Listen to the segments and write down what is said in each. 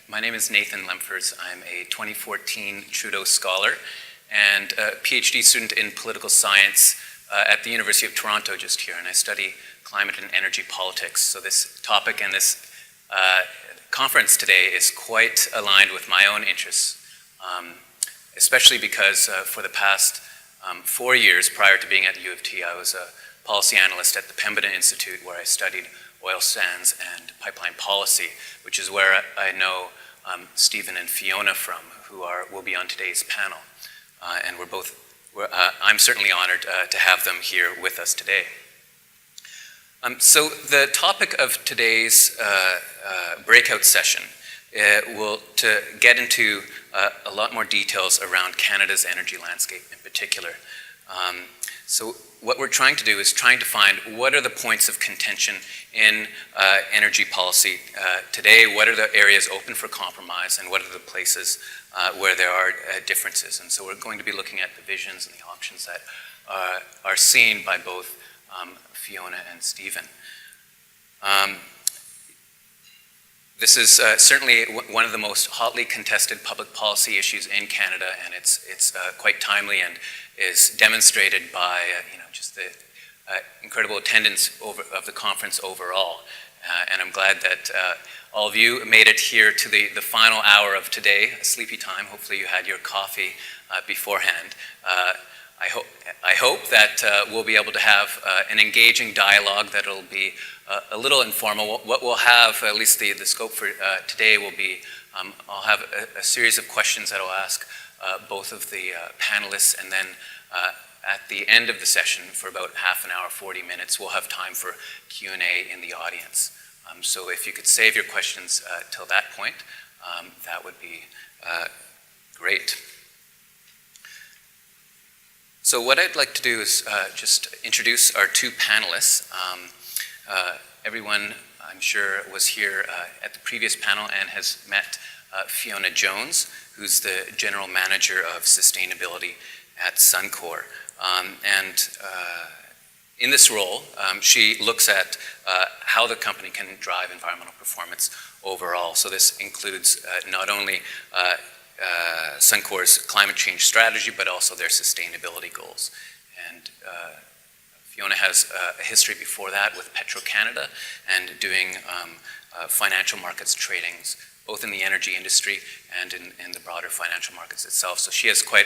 My name is Nathan Lemfers. I'm a 2014 Trudeau Scholar and a PhD student in political science at the University of Toronto just here, and I study climate and energy politics. So this topic and this conference today is quite aligned with my own interests, especially because for the past 4 years prior to being at U of T, I was a policy analyst at the Pembina Institute, where I studied oil sands and pipeline policy, which is where I know Stephen and Fiona from, who will be on today's panel. And I'm certainly honored to have them here with us today. So the topic of today's breakout session will to get into a lot more details around Canada's energy landscape in particular. So what we're trying to do is trying to find what are the points of contention in energy policy today, what are the areas open for compromise, and what are the places where there are differences. And so we're going to be looking at the visions and the options that are seen by both Fiona and Stephen. This is certainly one of the most hotly contested public policy issues in Canada, and it's quite timely and is demonstrated by just the incredible attendance of the conference overall. And I'm glad that all of you made it here to the final hour of today, a sleepy time. Hopefully you had your coffee beforehand. I hope that we'll be able to have an engaging dialogue that'll be a little informal. What we'll have, at least the scope for today, will be I'll have a series of questions that I'll ask both of the panelists, and then at the end of the session, for about half an hour, 40 minutes, we'll have time for Q&A in the audience. So if you could save your questions till that point, that would be great. So what I'd like to do is just introduce our two panelists. Everyone, I'm sure, was here at the previous panel and has met Fiona Jones, who's the General Manager of Sustainability at Suncor. In this role, she looks at how the company can drive environmental performance overall. So this includes not only Suncor's climate change strategy, but also their sustainability goals. And Fiona has a history before that with Petro-Canada and doing financial markets tradings, both in the energy industry and in the broader financial markets itself. So she has quite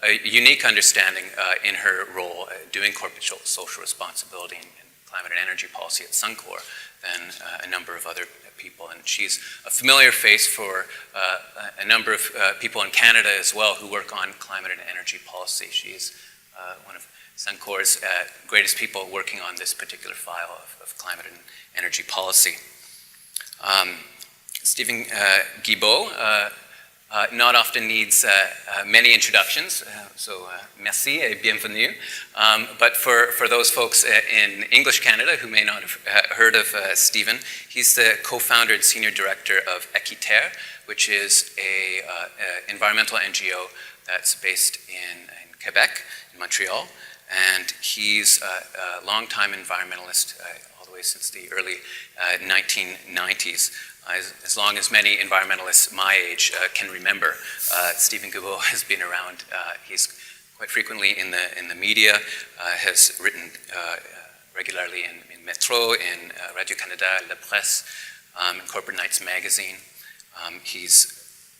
a unique understanding in her role doing corporate social responsibility and climate and energy policy at Suncor than a number of other people. And she's a familiar face for a number of people in Canada as well who work on climate and energy policy. She's one of Suncor's greatest people working on this particular file of climate and energy policy. Stephen Guilbeault not often needs many introductions, so merci et bienvenue. But for those folks in English Canada who may not have heard of Stephen, he's the co-founder and senior director of Equiterre, which is an environmental NGO that's based in Quebec, in Montreal. And he's a longtime environmentalist all the way since the early 1990s. As long as many environmentalists my age can remember, Stephen Guilbeault has been around. He's quite frequently in the media, has written regularly in Metro, in Radio-Canada, La Presse, in Corporate Knights magazine. He's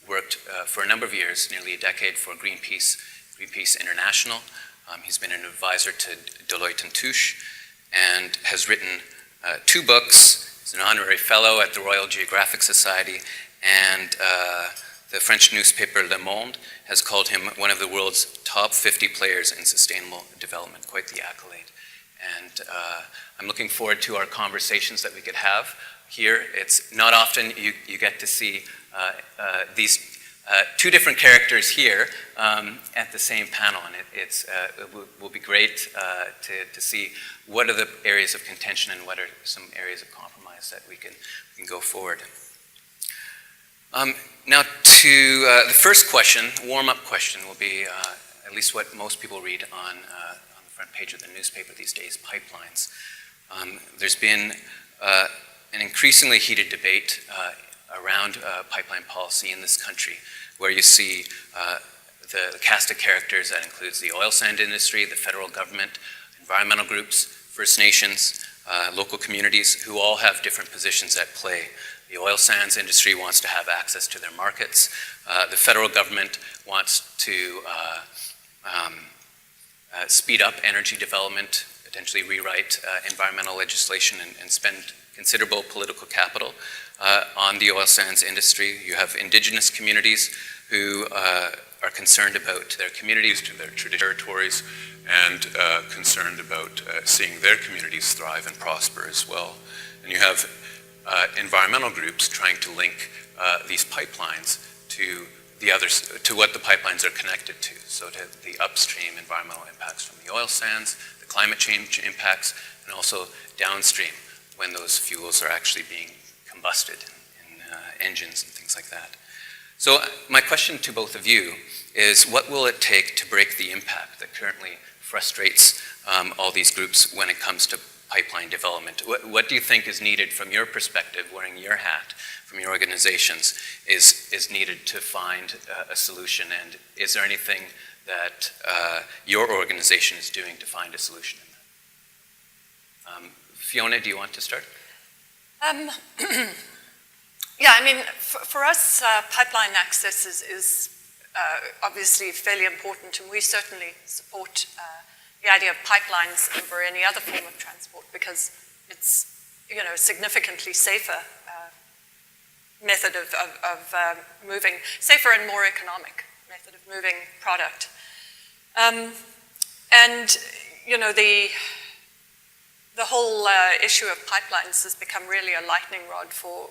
worked for a number of years, nearly a decade, for Greenpeace International. He's been an advisor to Deloitte & Touche and has written 2 books. He's an honorary fellow at the Royal Geographic Society, and the French newspaper Le Monde has called him one of the world's top 50 players in sustainable development. Quite the accolade. And I'm looking forward to our conversations that we could have here. It's not often you get to see these 2 different characters here at the same panel, and it will be great to see what are the areas of contention and what are some areas of compromise that we can go forward. Now to the first question, warm-up question will be at least what most people read on the front page of the newspaper these days, pipelines. There's been an increasingly heated debate around pipeline policy in this country, where you see the cast of characters that includes the oil sand industry, the federal government, environmental groups, First Nations, local communities, who all have different positions at play. The oil sands industry wants to have access to their markets. The federal government wants to speed up energy development, potentially rewrite environmental legislation and spend considerable political capital on the oil sands industry. You have Indigenous communities who are concerned about their communities, to their territories, and concerned about seeing their communities thrive and prosper as well. And you have environmental groups trying to link these pipelines to to what the pipelines are connected to. So to the upstream environmental impacts from the oil sands, the climate change impacts, and also downstream when those fuels are actually being combusted in engines and things like that. So my question to both of you is, what will it take to break the impact that currently frustrates all these groups when it comes to pipeline development? What do you think is needed from your perspective, wearing your hat, from your organizations, is needed to find a solution? And is there anything that your organization is doing to find a solution in that? Fiona, do you want to start? Yeah, I mean, for us, pipeline access is obviously fairly important, and we certainly support the idea of pipelines over any other form of transport, because it's, you know, a significantly safer method of moving, safer and more economic method of moving product. And, you know, the whole issue of pipelines has become really a lightning rod for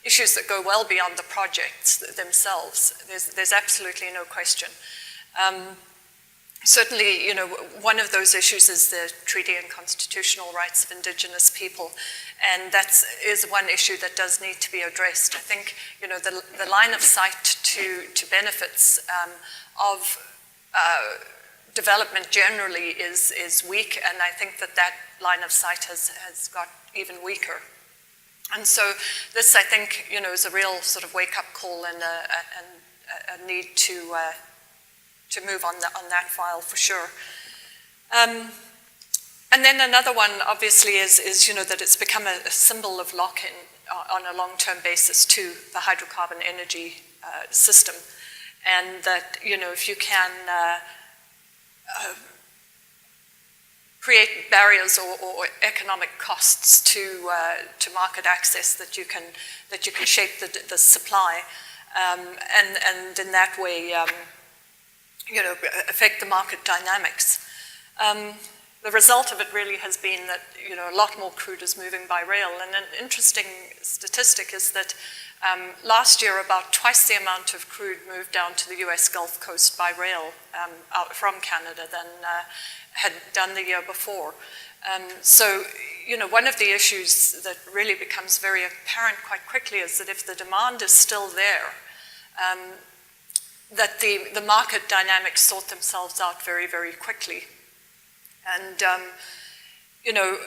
issues that go well beyond the projects themselves. There's absolutely no question. Certainly, you know, one of those issues is the treaty and constitutional rights of Indigenous people, and that is one issue that does need to be addressed. I think, you know, the line of sight to benefits of development generally is weak, and I think that line of sight has got even weaker. And so this, I think, you know, is a real sort of wake-up call and a need to move on that file for sure. And then another one, obviously, is you know, that it's become a symbol of lock-in on a long-term basis to the hydrocarbon energy system, and that, you know, if you can create barriers or economic costs to market access, that you can shape the supply, and in that way, you know, affect the market dynamics. The result of it really has been that, you know, a lot more crude is moving by rail. And an interesting statistic is that last year, about twice the amount of crude moved down to the US Gulf Coast by rail out from Canada than had done the year before. So, you know, one of the issues that really becomes very apparent quite quickly is that if the demand is still there, that the market dynamics sort themselves out very, very quickly. And, you know,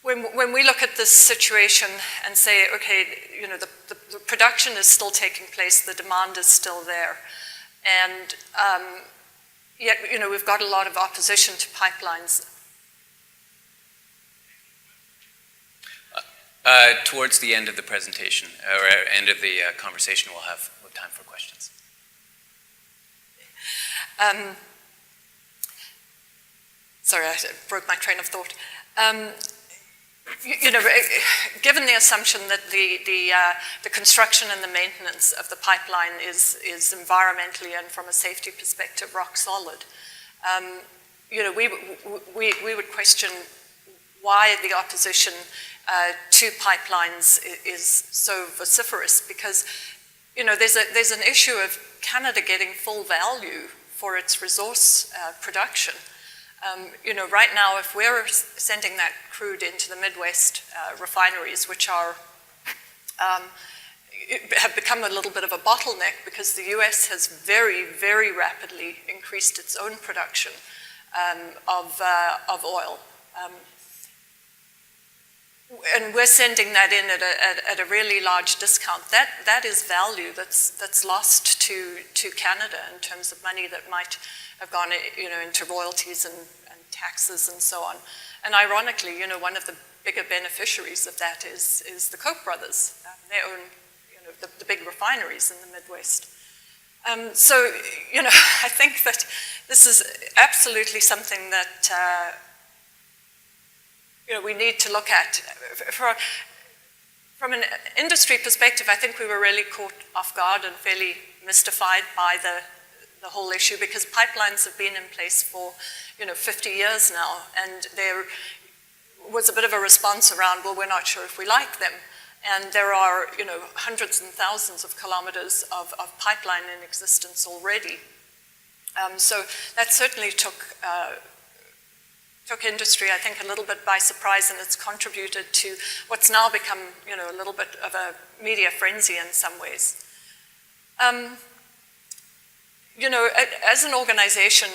when we look at this situation and say, okay, you know, the production is still taking place, the demand is still there, and yet, you know, we've got a lot of opposition to pipelines. Towards the end of the presentation, or end of the conversation, we'll have time for questions. Sorry, I broke my train of thought. You know, given the assumption that the construction and the maintenance of the pipeline is environmentally and from a safety perspective rock solid, you know, we would question why the opposition to pipelines is so vociferous, because, you know, there's an issue of Canada getting full value for its resource production. You know, right now, if we're sending that crude into the Midwest refineries, which are have become a little bit of a bottleneck because the US has very, very rapidly increased its own production of oil. and we're sending that in at a really large discount. That is value that's lost to Canada in terms of money that might have gone, into royalties and taxes and so on. And ironically, one of the bigger beneficiaries of that is the Koch brothers. They own, the big refineries in the Midwest. So, I think that this is absolutely something that we need to look at. From an industry perspective, I think we were really caught off guard and fairly mystified by the whole issue, because pipelines have been in place for 50 years now, and there was a bit of a response around, well, we're not sure if we like them. And there are hundreds and thousands of kilometers of pipeline in existence already. So that certainly took industry, I think, a little bit by surprise, and it's contributed to what's now become, a little bit of a media frenzy in some ways. As an organization,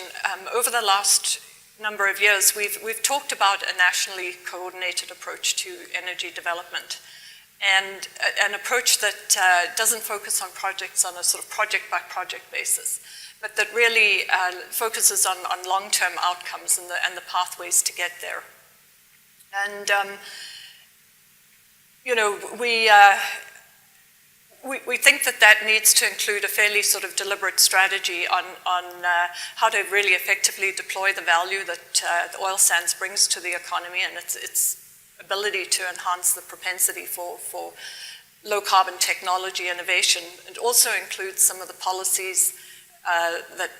over the last number of years, we've talked about a nationally coordinated approach to energy development, and an approach that doesn't focus on projects on a sort of project-by-project basis, but that really focuses on long-term outcomes and the pathways to get there. And, we think that needs to include a fairly sort of deliberate strategy on how to really effectively deploy the value that the oil sands brings to the economy and its ability to enhance the propensity for low-carbon technology innovation. It also includes some of the policies that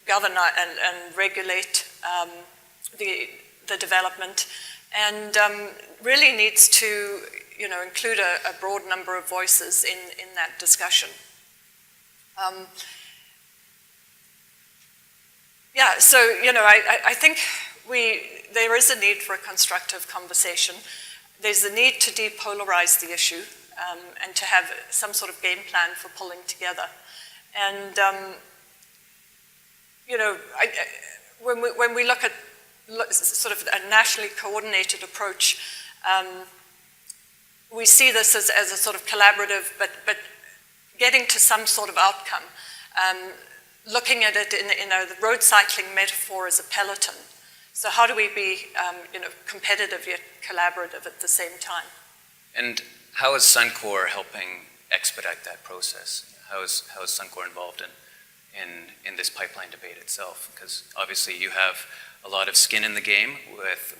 govern and regulate the development, and really needs to include a broad number of voices in that discussion. So I think there is a need for a constructive conversation. There's a need to depolarize the issue and to have some sort of game plan for pulling together. And when we look at sort of a nationally coordinated approach, we see this as a sort of collaborative, but getting to some sort of outcome. Looking at it in the road cycling metaphor as a peloton. So how do we be competitive yet collaborative at the same time? And how is Suncor helping expedite that process? How is Suncor involved in this pipeline debate itself? Because obviously you have a lot of skin in the game with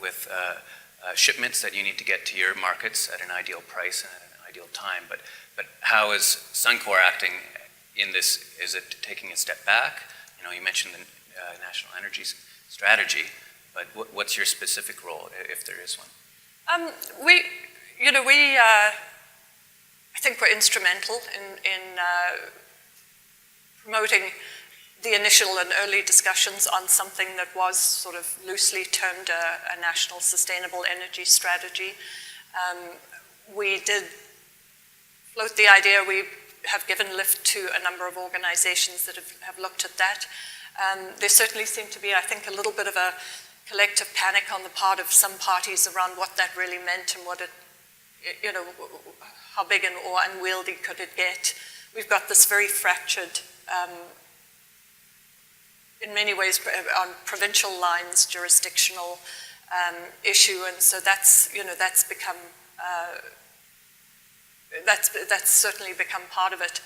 shipments that you need to get to your markets at an ideal price and at an ideal time. But how is Suncor acting in this? Is it taking a step back? You mentioned the national energy strategy, but what's your specific role, if there is one? I think we're instrumental in promoting the initial and early discussions on something that was sort of loosely termed a national sustainable energy strategy. We did float the idea. We have given lift to a number of organizations that have looked at that. There certainly seemed to be, I think, a little bit of a collective panic on the part of some parties around what that really meant and what it, how big or unwieldy could it get. We've got this very fractured, in many ways, on provincial lines, jurisdictional issue, and so that's become that's certainly become part of it.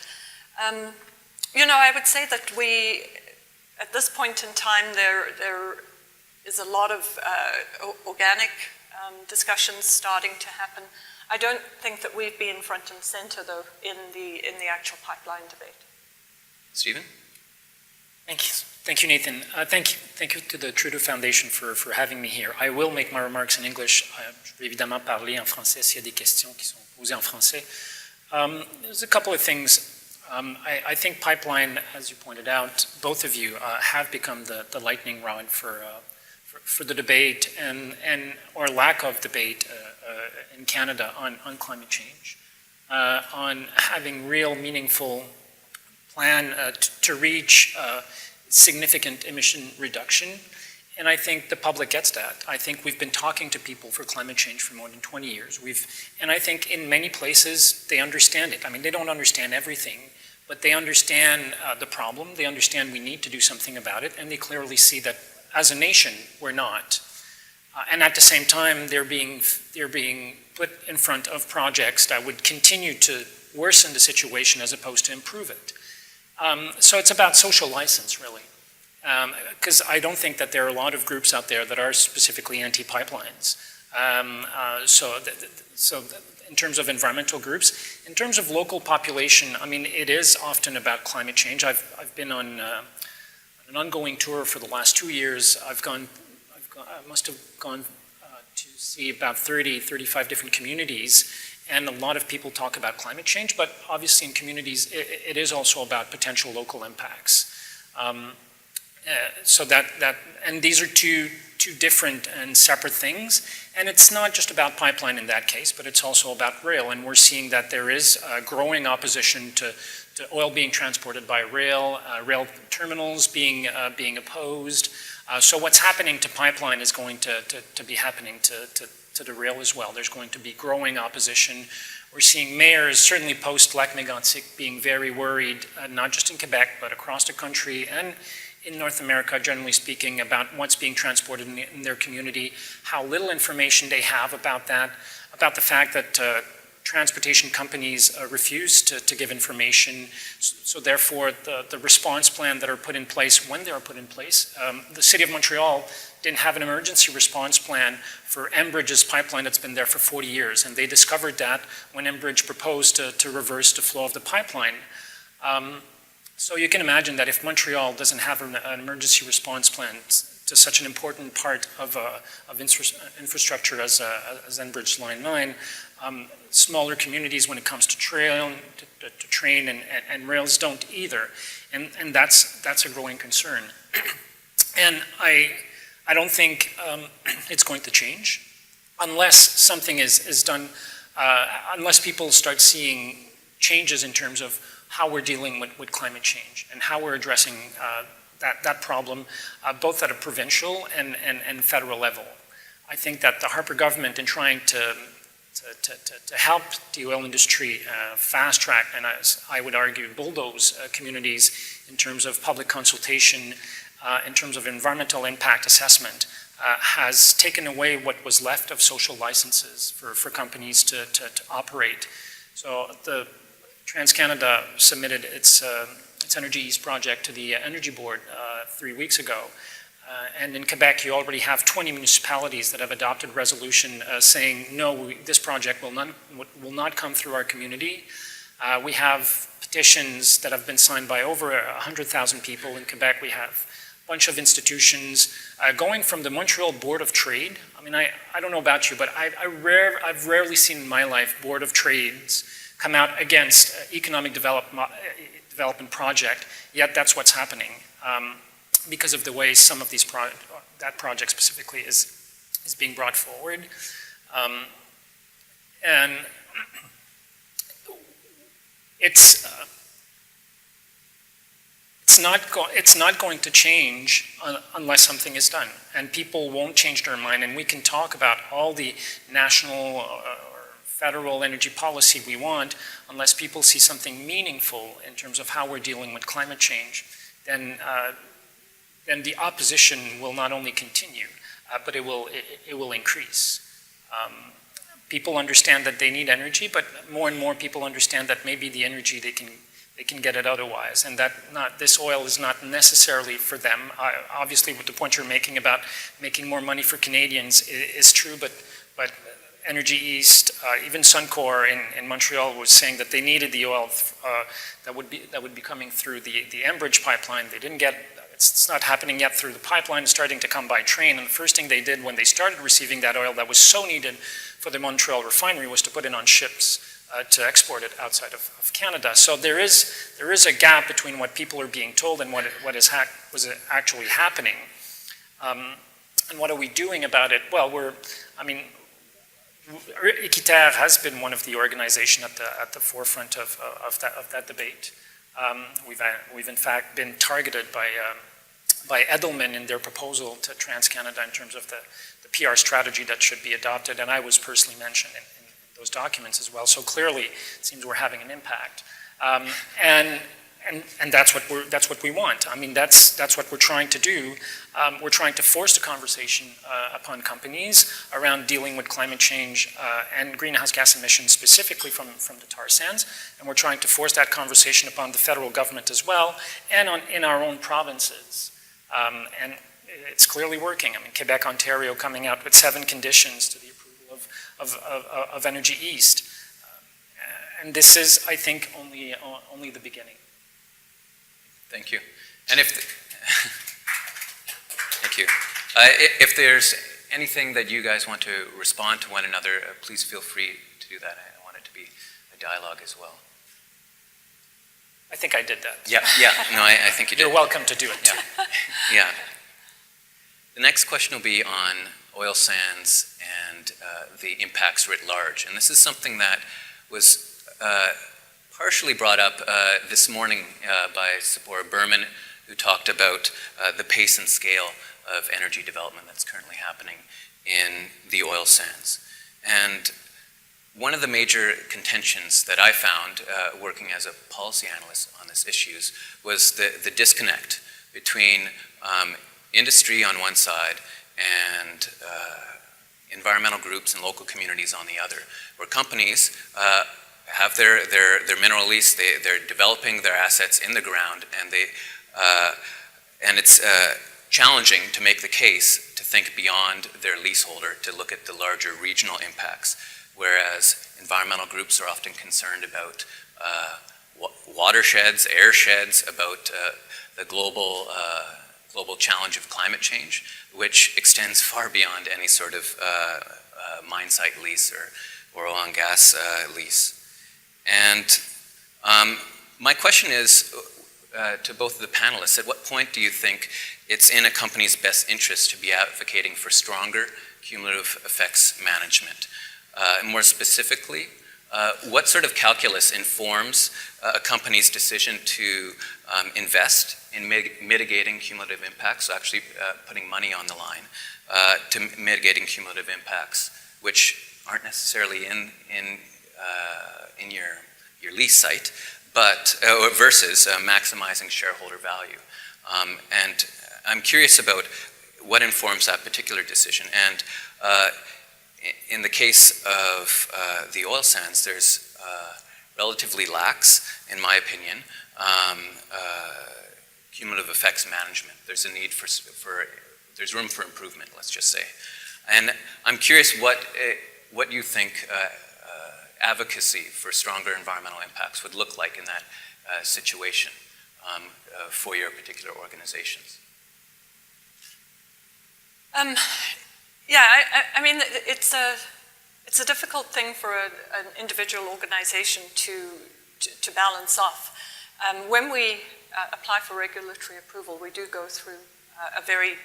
I would say that we, at this point in time, there is a lot of organic discussions starting to happen. I don't think that we've been front and center, though, in the actual pipeline debate. Stephen? Thank you, Nathan. Thank you to the Trudeau Foundation for having me here. I will make my remarks in English. Je vais évidemment parler en français s'il y a des questions qui sont posées en français. There's a couple of things. I think pipeline, as you pointed out, both of you have become the lightning rod for the debate and or lack of debate in Canada on climate change, on having real meaningful plan to reach significant emission reduction And I think the public gets that. I think we've been talking to people for climate change for more than 20 years. And I think in many places they understand it. I mean, they don't understand everything, but they understand the problem. They understand we need to do something about it, and they clearly see that as a nation, we're not. And at the same time, they're being put in front of projects that would continue to worsen the situation as opposed to improve it. So it's about social license, really. Because I don't think that there are a lot of groups out there that are specifically anti-pipelines. So in terms of environmental groups, in terms of local population, I mean, it is often about climate change. I've been on an ongoing tour for the last 2 years. I must have gone to see about 30, 35 different communities, and a lot of people talk about climate change, but obviously in communities, it is also about potential local impacts. And these are two different and separate things, and it's not just about pipeline in that case, but it's also about rail, and we're seeing that there is a growing opposition to oil being transported by rail, rail terminals being opposed. So what's happening to pipeline is going to be happening to the rail as well. There's going to be growing opposition. We're seeing mayors, certainly post-Lac Mégantic, being very worried, not just in Quebec, but across the country and in North America, generally speaking, about what's being transported in their community, how little information they have about that, about the fact that transportation companies refuse to give information. So therefore, the response plan that are put in place, when they are put in place, the City of Montreal didn't have an emergency response plan for Enbridge's pipeline that's been there for 40 years, and they discovered that when Enbridge proposed to reverse the flow of the pipeline. So you can imagine that if Montreal doesn't have an emergency response plan to such an important part of infrastructure as Enbridge Line 9, smaller communities when it comes to train and rails don't either. And that's a growing concern. And I don't think it's going to change unless something is done, unless people start seeing changes in terms of how we're dealing with climate change and how we're addressing that problem, both at a provincial and federal level. I think that the Harper government, in trying to help the oil industry fast track, and as I would argue, bulldoze communities in terms of public consultation, in terms of environmental impact assessment, has taken away what was left of social licenses for companies to operate. So the TransCanada submitted its Energy East project to the Energy Board 3 weeks ago. And in Quebec, you already have 20 municipalities that have adopted resolution saying, no, this project will not come through our community. We have petitions that have been signed by over 100,000 people. In Quebec, we have a bunch of institutions going from the Montreal Board of Trade. I mean, I don't know about you, but I've rarely seen in my life Board of Trades come out against economic development project, yet that's what's happening because of the way some of these that project specifically is being brought forward. And it's not going to change unless something is done, and people won't change their mind, and we can talk about all the national federal energy policy we want, unless people see something meaningful in terms of how we're dealing with climate change, then the opposition will not only continue, but it will increase. People understand that they need energy, but more and more people understand that maybe the energy they can get it otherwise, and that this oil is not necessarily for them. Obviously, with the point you're making about making more money for Canadians is true, but Energy East, even Suncor in Montreal was saying that they needed the oil that would be coming through the Enbridge pipeline. They didn't get. It's not happening yet through the pipeline. It's starting to come by train. And the first thing they did when they started receiving that oil that was so needed for the Montreal refinery was to put it on ships to export it outside of Canada. So there is a gap between what people are being told and what is actually happening. And what are we doing about it? Well, Équiterre has been one of the organizations at the forefront of that debate. We've in fact been targeted by by Edelman in their proposal to TransCanada in terms of the PR strategy that should be adopted, and I was personally mentioned in those documents as well. So clearly, it seems we're having an impact, and that's what we want. I mean, that's what we're trying to do. We're trying to force the conversation upon companies around dealing with climate change and greenhouse gas emissions, specifically from the tar sands, and we're trying to force that conversation upon the federal government as well, and in our own provinces. And it's clearly working. I mean, Quebec, Ontario coming out with 7 conditions to the approval of Energy East. And this is, I think, only the beginning. Thank you. And thank you. If there's anything that you guys want to respond to one another, please feel free to do that. I want it to be a dialogue as well. I think I did that. Yeah. No, I think you did. You're welcome to do it too. Yeah. The next question will be on oil sands and the impacts writ large. And this is something that was partially brought up this morning by Sephora Berman, who talked about the pace and scale of energy development that's currently happening in the oil sands. And one of the major contentions that I found working as a policy analyst on this issues was the disconnect between industry on one side and environmental groups and local communities on the other, where companies have their mineral lease, they're developing their assets in the ground, and it's challenging to make the case to think beyond their leaseholder, to look at the larger regional impacts, whereas environmental groups are often concerned about watersheds, airsheds, about the global challenge of climate change, which extends far beyond any sort of mine site lease or oil and gas lease. And my question is to both of the panelists, at what point do you think it's in a company's best interest to be advocating for stronger cumulative effects management? More specifically, what sort of calculus informs a company's decision to invest in mitigating cumulative impacts, so actually putting money on the line to mitigating cumulative impacts, which aren't necessarily in your lease site, but versus maximizing shareholder value. And I'm curious about what informs that particular decision. And in the case of the oil sands, there's relatively lax, in my opinion, cumulative effects management. There's a need there's room for improvement, let's just say. And I'm curious what you think advocacy for stronger environmental impacts would look like in that situation for your particular organizations. Yeah, I mean, it's a difficult thing for an individual organization to balance off. When we apply for regulatory approval, we do go through a very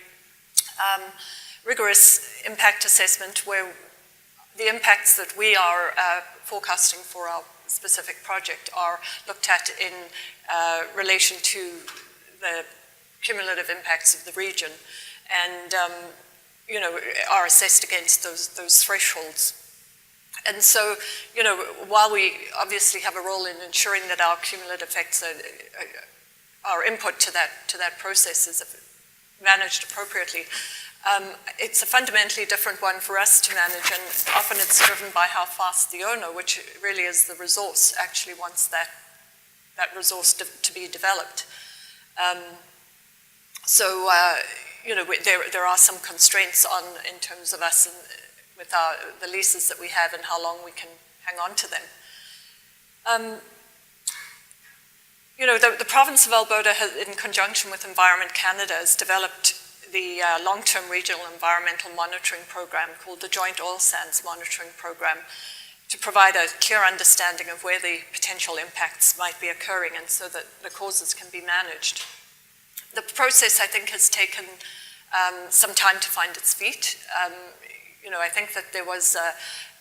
rigorous impact assessment where the impacts that we are forecasting for our specific project are looked at in relation to the cumulative impacts of the region, and are assessed against those thresholds. And so, while we obviously have a role in ensuring that our cumulative effects our input to that process is managed appropriately, it's a fundamentally different one for us to manage, and often it's driven by how fast the owner, which really is the resource, actually wants that resource to be developed. So there are some constraints in terms of us and with the leases that we have and how long we can hang on to them. The province of Alberta has, in conjunction with Environment Canada, has developed the long-term regional environmental monitoring program called the Joint Oil Sands Monitoring Program to provide a clear understanding of where the potential impacts might be occurring and so that the causes can be managed. The process, I think, has taken some time to find its feet. I think that there was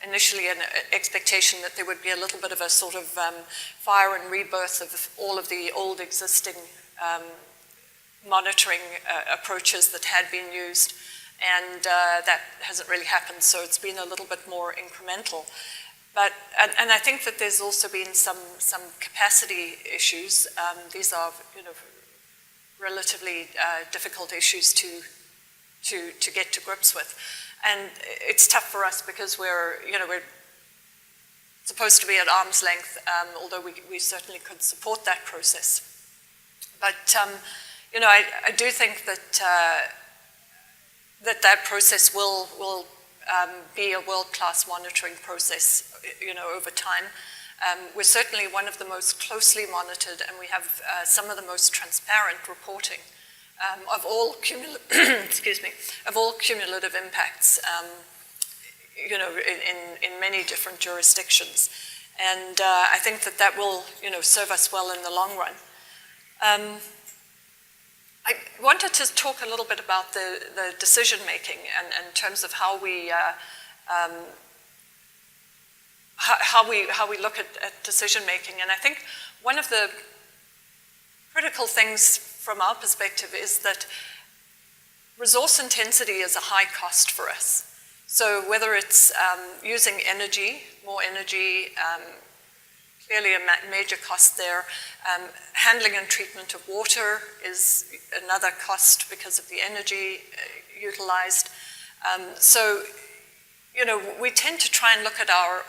initially an expectation that there would be a little bit of a sort of fire and rebirth of all of the old existing monitoring approaches that had been used, and that hasn't really happened, so it's been a little bit more incremental. But, and I think that there's also been some capacity issues. These are, relatively difficult issues to get to grips with. And it's tough for us because we're supposed to be at arm's length, although we certainly could support that process. But, I do think that that process will be a world-class monitoring process, over time. We're certainly one of the most closely monitored, and we have some of the most transparent reporting of all of all cumulative impacts, in many different jurisdictions. And I think that will, serve us well in the long run. I wanted to talk a little bit about the decision making and in terms of how we look at decision making. And I think one of the critical things from our perspective is that resource intensity is a high cost for us. So whether it's using energy, more energy, clearly a major cost there. Handling and treatment of water is another cost because of the energy utilized. So, we tend to try and look at our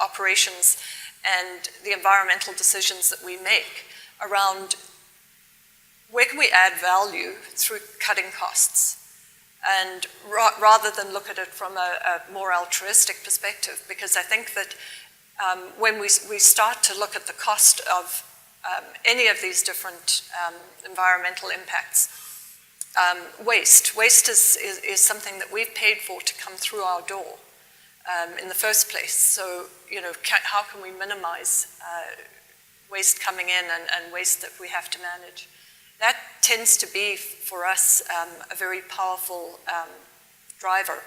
operations and the environmental decisions that we make around where can we add value through cutting costs, and rather than look at it from a more altruistic perspective, because I think that when we start to look at the cost of any of these different environmental impacts, waste is something that we've paid for to come through our door in the first place. So, how can we minimize waste coming in and waste that we have to manage? That tends to be, for us, a very powerful driver.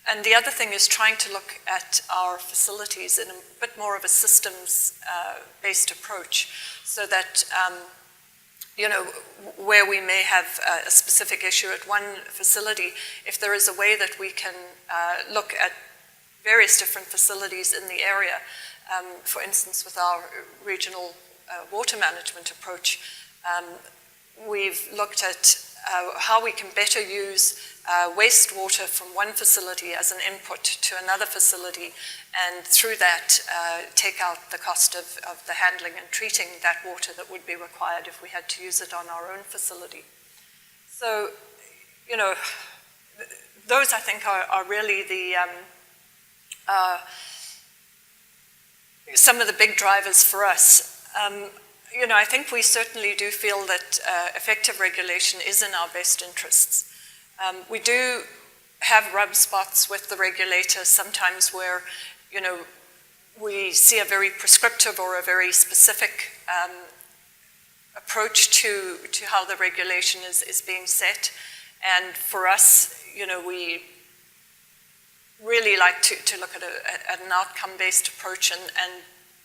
And the other thing is trying to look at our facilities in a bit more of a systems-based approach, so that, where we may have a specific issue at one facility, if there is a way that we can look at various different facilities in the area, for instance, with our regional water management approach, we've looked at how we can better use wastewater from one facility as an input to another facility, and through that take out the cost of the handling and treating that water that would be required if we had to use it on our own facility. So, those I think are really the some of the big drivers for us. I think we certainly do feel that effective regulation is in our best interests. We do have rub spots with the regulator sometimes where, we see a very prescriptive or a very specific approach to how the regulation is being set. And for us, we really like to look at an outcome-based approach and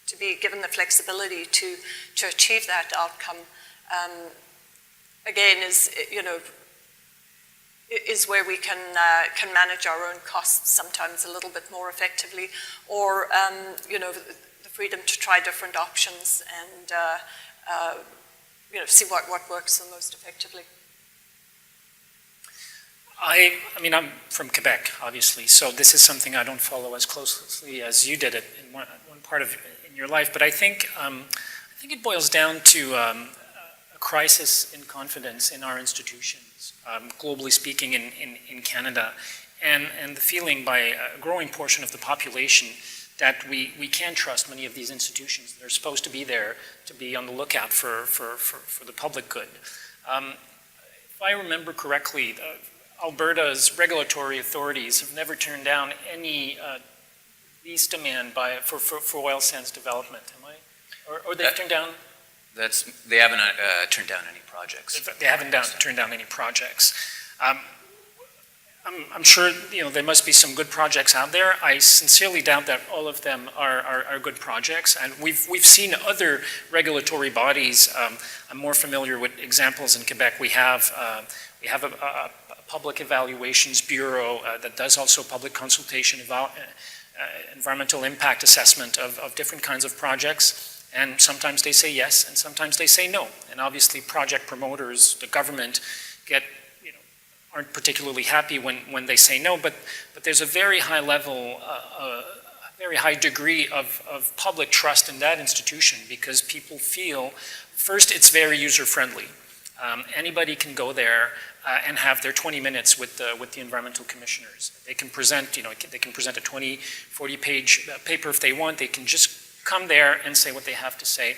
to be given the flexibility to achieve that outcome. Again, is where we can manage our own costs sometimes a little bit more effectively, or the freedom to try different options and see what works the most effectively. I mean, I'm from Quebec, obviously, so this is something I don't follow as closely as you did it in one part of in your life. But I think it boils down to a crisis in confidence in our institutions, globally speaking, in Canada, and the feeling by a growing portion of the population that we can't trust many of these institutions. They're supposed to be there to be on the lookout for the public good. If I remember correctly, Alberta's regulatory authorities have never turned down any lease demand for oil sands development. Am I? Or they've turned down? They haven't turned down any projects. They haven't turned down any projects. I'm sure there must be some good projects out there. I sincerely doubt that all of them are good projects, and we've seen other regulatory bodies. I'm more familiar with examples in Quebec. We have a public evaluations bureau that does also public consultation, environmental impact assessment of different kinds of projects, and sometimes they say yes, and sometimes they say no. And obviously project promoters, the government, aren't particularly happy when they say no, but there's a very high level, a very high degree of public trust in that institution, because people feel, first, it's very user-friendly. Anybody can go there and have their 20 minutes with the environmental commissioners. They can present, they can present a 20, 40-page paper if they want. They can just come there and say what they have to say,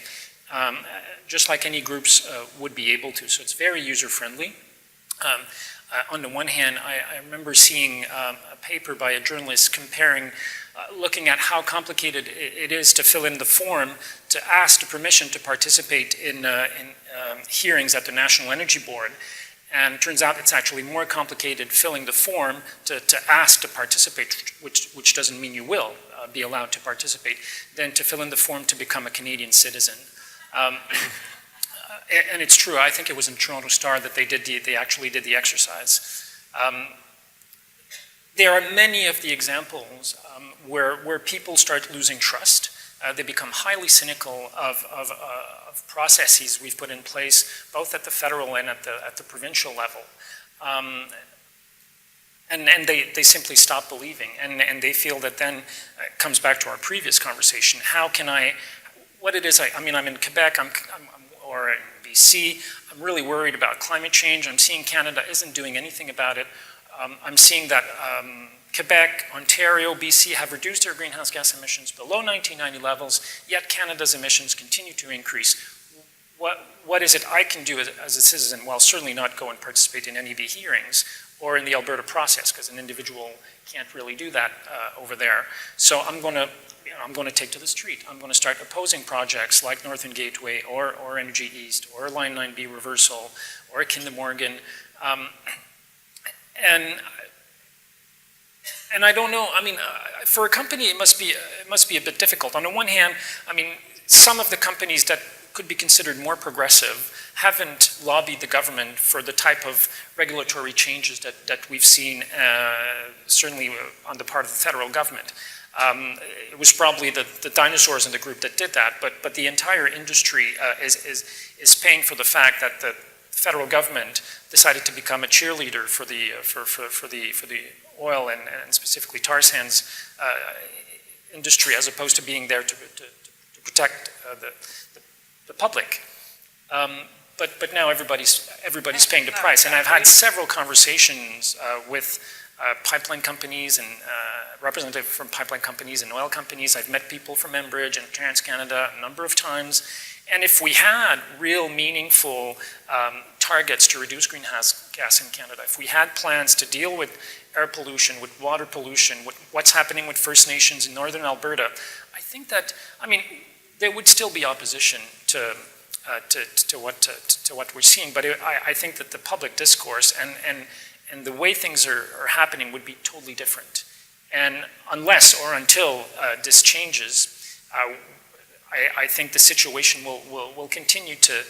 just like any groups would be able to. So it's very user-friendly. On the one hand, I remember seeing a paper by a journalist comparing, looking at how complicated it is to fill in the form to ask the permission to participate in hearings at the National Energy Board. And it turns out it's actually more complicated filling the form to ask to participate, which doesn't mean you will be allowed to participate, than to fill in the form to become a Canadian citizen. And it's true, I think it was in Toronto Star that they actually did the exercise. There are many of the examples where people start losing trust. They become highly cynical of processes we've put in place, both at the federal and at the provincial level. And they simply stop believing. And they feel that then, it comes back to our previous conversation, how can what it is, I'm in Quebec, or in BC, I'm really worried about climate change. I'm seeing Canada isn't doing anything about it. I'm seeing that Quebec, Ontario, BC have reduced their greenhouse gas emissions below 1990 levels, yet Canada's emissions continue to increase. What is it I can do as a citizen? Well, certainly not go and participate in NEB hearings or in the Alberta process, because an individual can't really do that over there. So I'm going to take to the street. I'm going to start opposing projects like Northern Gateway or Energy East or Line 9B reversal or Kinder Morgan. And I don't know, for a company it must be a bit difficult. On the one hand, some of the companies that could be considered more progressive haven't lobbied the government for the type of regulatory changes that we've seen, certainly on the part of the federal government. It was probably the dinosaurs in the group that did that, but the entire industry is paying for the fact that the federal government decided to become a cheerleader for the oil and specifically tar sands industry, as opposed to being there to protect the public. But now everybody's paying the price, and I've had several conversations with pipeline companies and representatives from pipeline companies and oil companies. I've met people from Enbridge and TransCanada a number of times. And if we had real meaningful targets to reduce greenhouse gas in Canada, if we had plans to deal with air pollution, with water pollution, with what's happening with First Nations in northern Alberta, I think that, there would still be opposition to what we're seeing. But I think that the public discourse and the way things are happening would be totally different. And unless or until this changes, I think the situation will continue to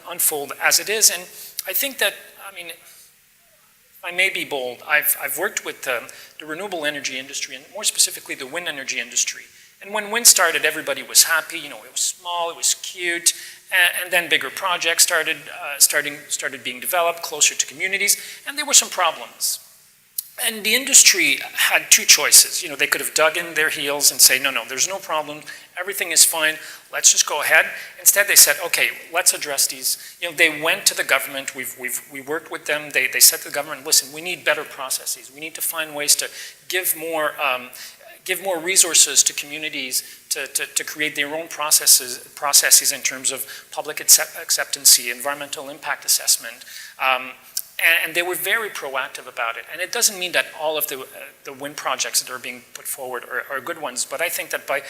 unfold as it is. And I think that, if I may be bold, I've worked with the renewable energy industry, and more specifically the wind energy industry. And when wind started, everybody was happy. It was small, it was cute, and then bigger projects started being developed closer to communities, and there were some problems. And the industry had two choices. They could have dug in their heels and say, no, there's no problem, everything is fine, let's just go ahead. Instead, they said, okay, let's address these. They went to the government, we worked with them, they said to the government, listen, we need better processes, we need to find ways to give more resources to communities to create their own processes in terms of public acceptance, environmental impact assessment. And they were very proactive about it. And it doesn't mean that all of the wind projects that are being put forward are good ones, but I think that by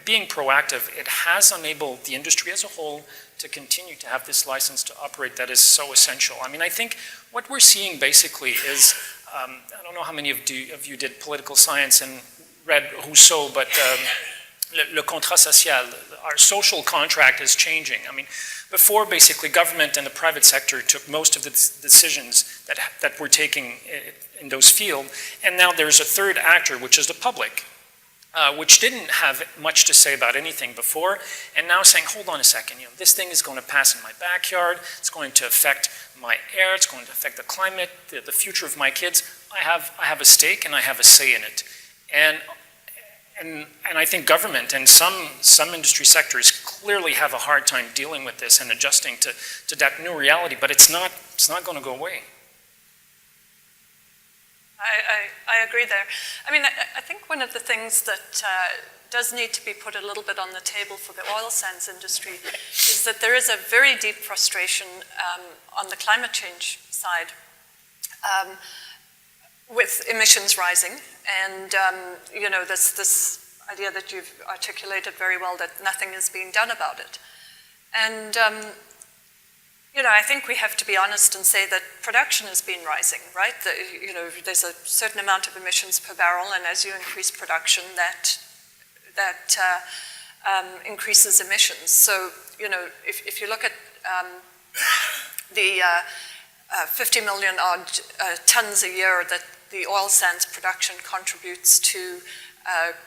being proactive, it has enabled the industry as a whole to continue to have this license to operate that is so essential. I think what we're seeing basically is I don't know how many of you did political science and read Rousseau, but le contrat social, our social contract is changing. I mean, before basically government and the private sector took most of the decisions that we're taking in those fields, and now there's a third actor, which is the public, which didn't have much to say about anything before, and now saying, hold on a second, this thing is going to pass in my backyard, it's going to affect my air, it's going to affect the climate, the future of my kids. I have a stake and I have a say in it. And I think government and some industry sectors clearly have a hard time dealing with this and adjusting to that new reality, but it's not going to go away. I agree there. I mean, I think one of the things that does need to be put a little bit on the table for the oil sands industry is that there is a very deep frustration on the climate change side with emissions rising, and this idea that you've articulated very well, that nothing is being done about it. And I think we have to be honest and say that production has been rising, right? There's a certain amount of emissions per barrel, and as you increase production, that increases emissions. So, if you look at the 50 million odd tons a year that the oil sands production contributes to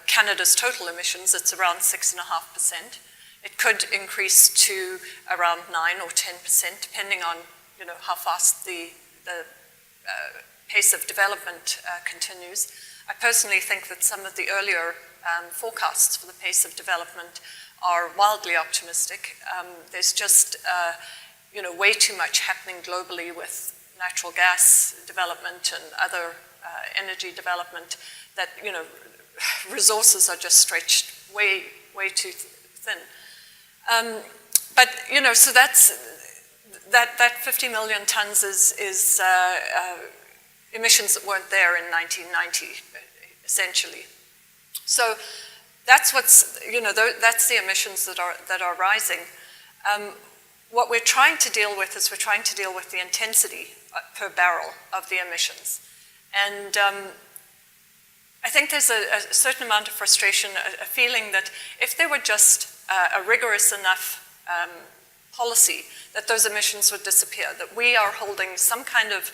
Canada's total emissions, it's around 6.5%. It could increase to around 9 or 10%, depending on how fast the pace of development continues. I personally think that some of the earlier forecasts for the pace of development are wildly optimistic. There's just way too much happening globally with natural gas development and other energy development that resources are just stretched way too thin. But so that's that 50 million tons is emissions that weren't there in 1990, essentially. So that's what's that's the emissions that are rising. What we're trying to deal with is the intensity per barrel of the emissions, and I think there's a certain amount of frustration, a feeling that if there were just a rigorous enough policy, that those emissions would disappear, that we are holding some kind of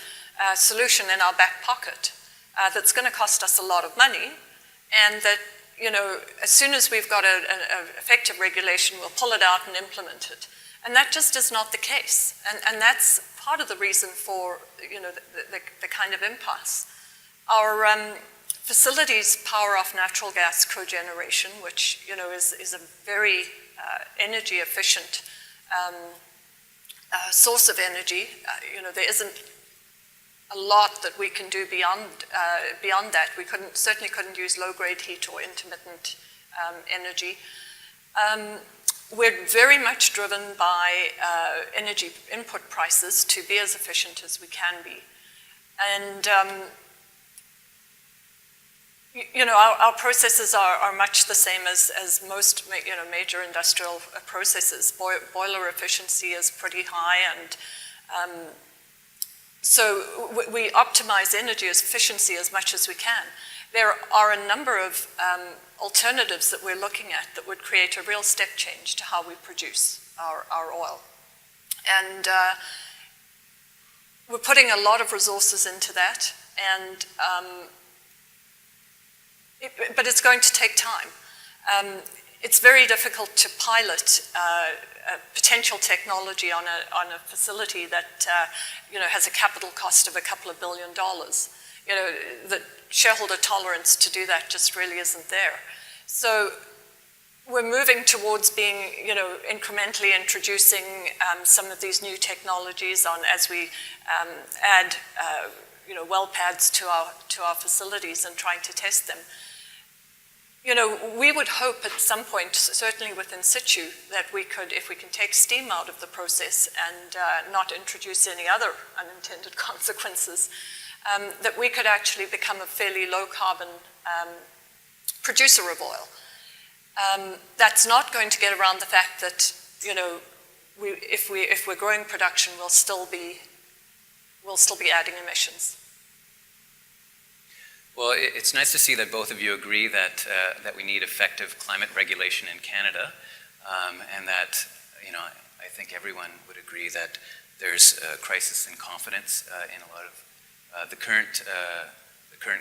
solution in our back pocket that's going to cost us a lot of money, and that as soon as we've got an effective regulation, we'll pull it out and implement it. And that just is not the case, and that's part of the reason for the kind of impasse. Our facilities power off natural gas cogeneration, which is a very energy efficient source of energy. There isn't a lot that we can do beyond that. We certainly couldn't use low-grade heat or intermittent energy. We're very much driven by energy input prices to be as efficient as we can be, and our processes are much the same as most major industrial processes. Boiler efficiency is pretty high, and so we optimize energy efficiency as much as we can. There are a number of alternatives that we're looking at that would create a real step change to how we produce our oil. And we're putting a lot of resources into that, and but it's going to take time. It's very difficult to pilot potential technology on a facility that has a capital cost of a couple of $2 billion. The shareholder tolerance to do that just really isn't there. So we're moving towards being, incrementally introducing some of these new technologies as we add, well pads to our facilities and trying to test them. We would hope at some point, certainly with in situ, that we could, if we can take steam out of the process and not introduce any other unintended consequences, that we could actually become a fairly low carbon producer of oil. That's not going to get around the fact that, if we're growing production, we'll still be adding emissions. Well, it's nice to see that both of you agree that, that we need effective climate regulation in Canada, and that, you know, I think everyone would agree that there's a crisis in confidence in a lot of the current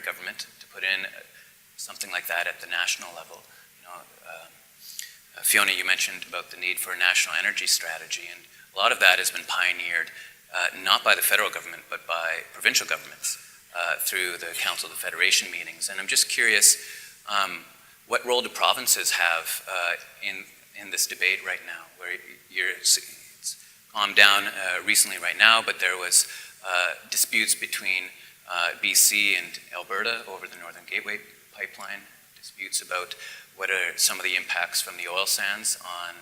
government to put in something like that at the national level. You know, Fiona, you mentioned about the need for a national energy strategy, and a lot of that has been pioneered not by the federal government, but by provincial governments through the Council of the Federation meetings. And I'm just curious, what role do provinces have in this debate right now, where it's calmed down recently right now, but there was disputes between BC and Alberta over the Northern Gateway pipeline, disputes about what are some of the impacts from the oil sands on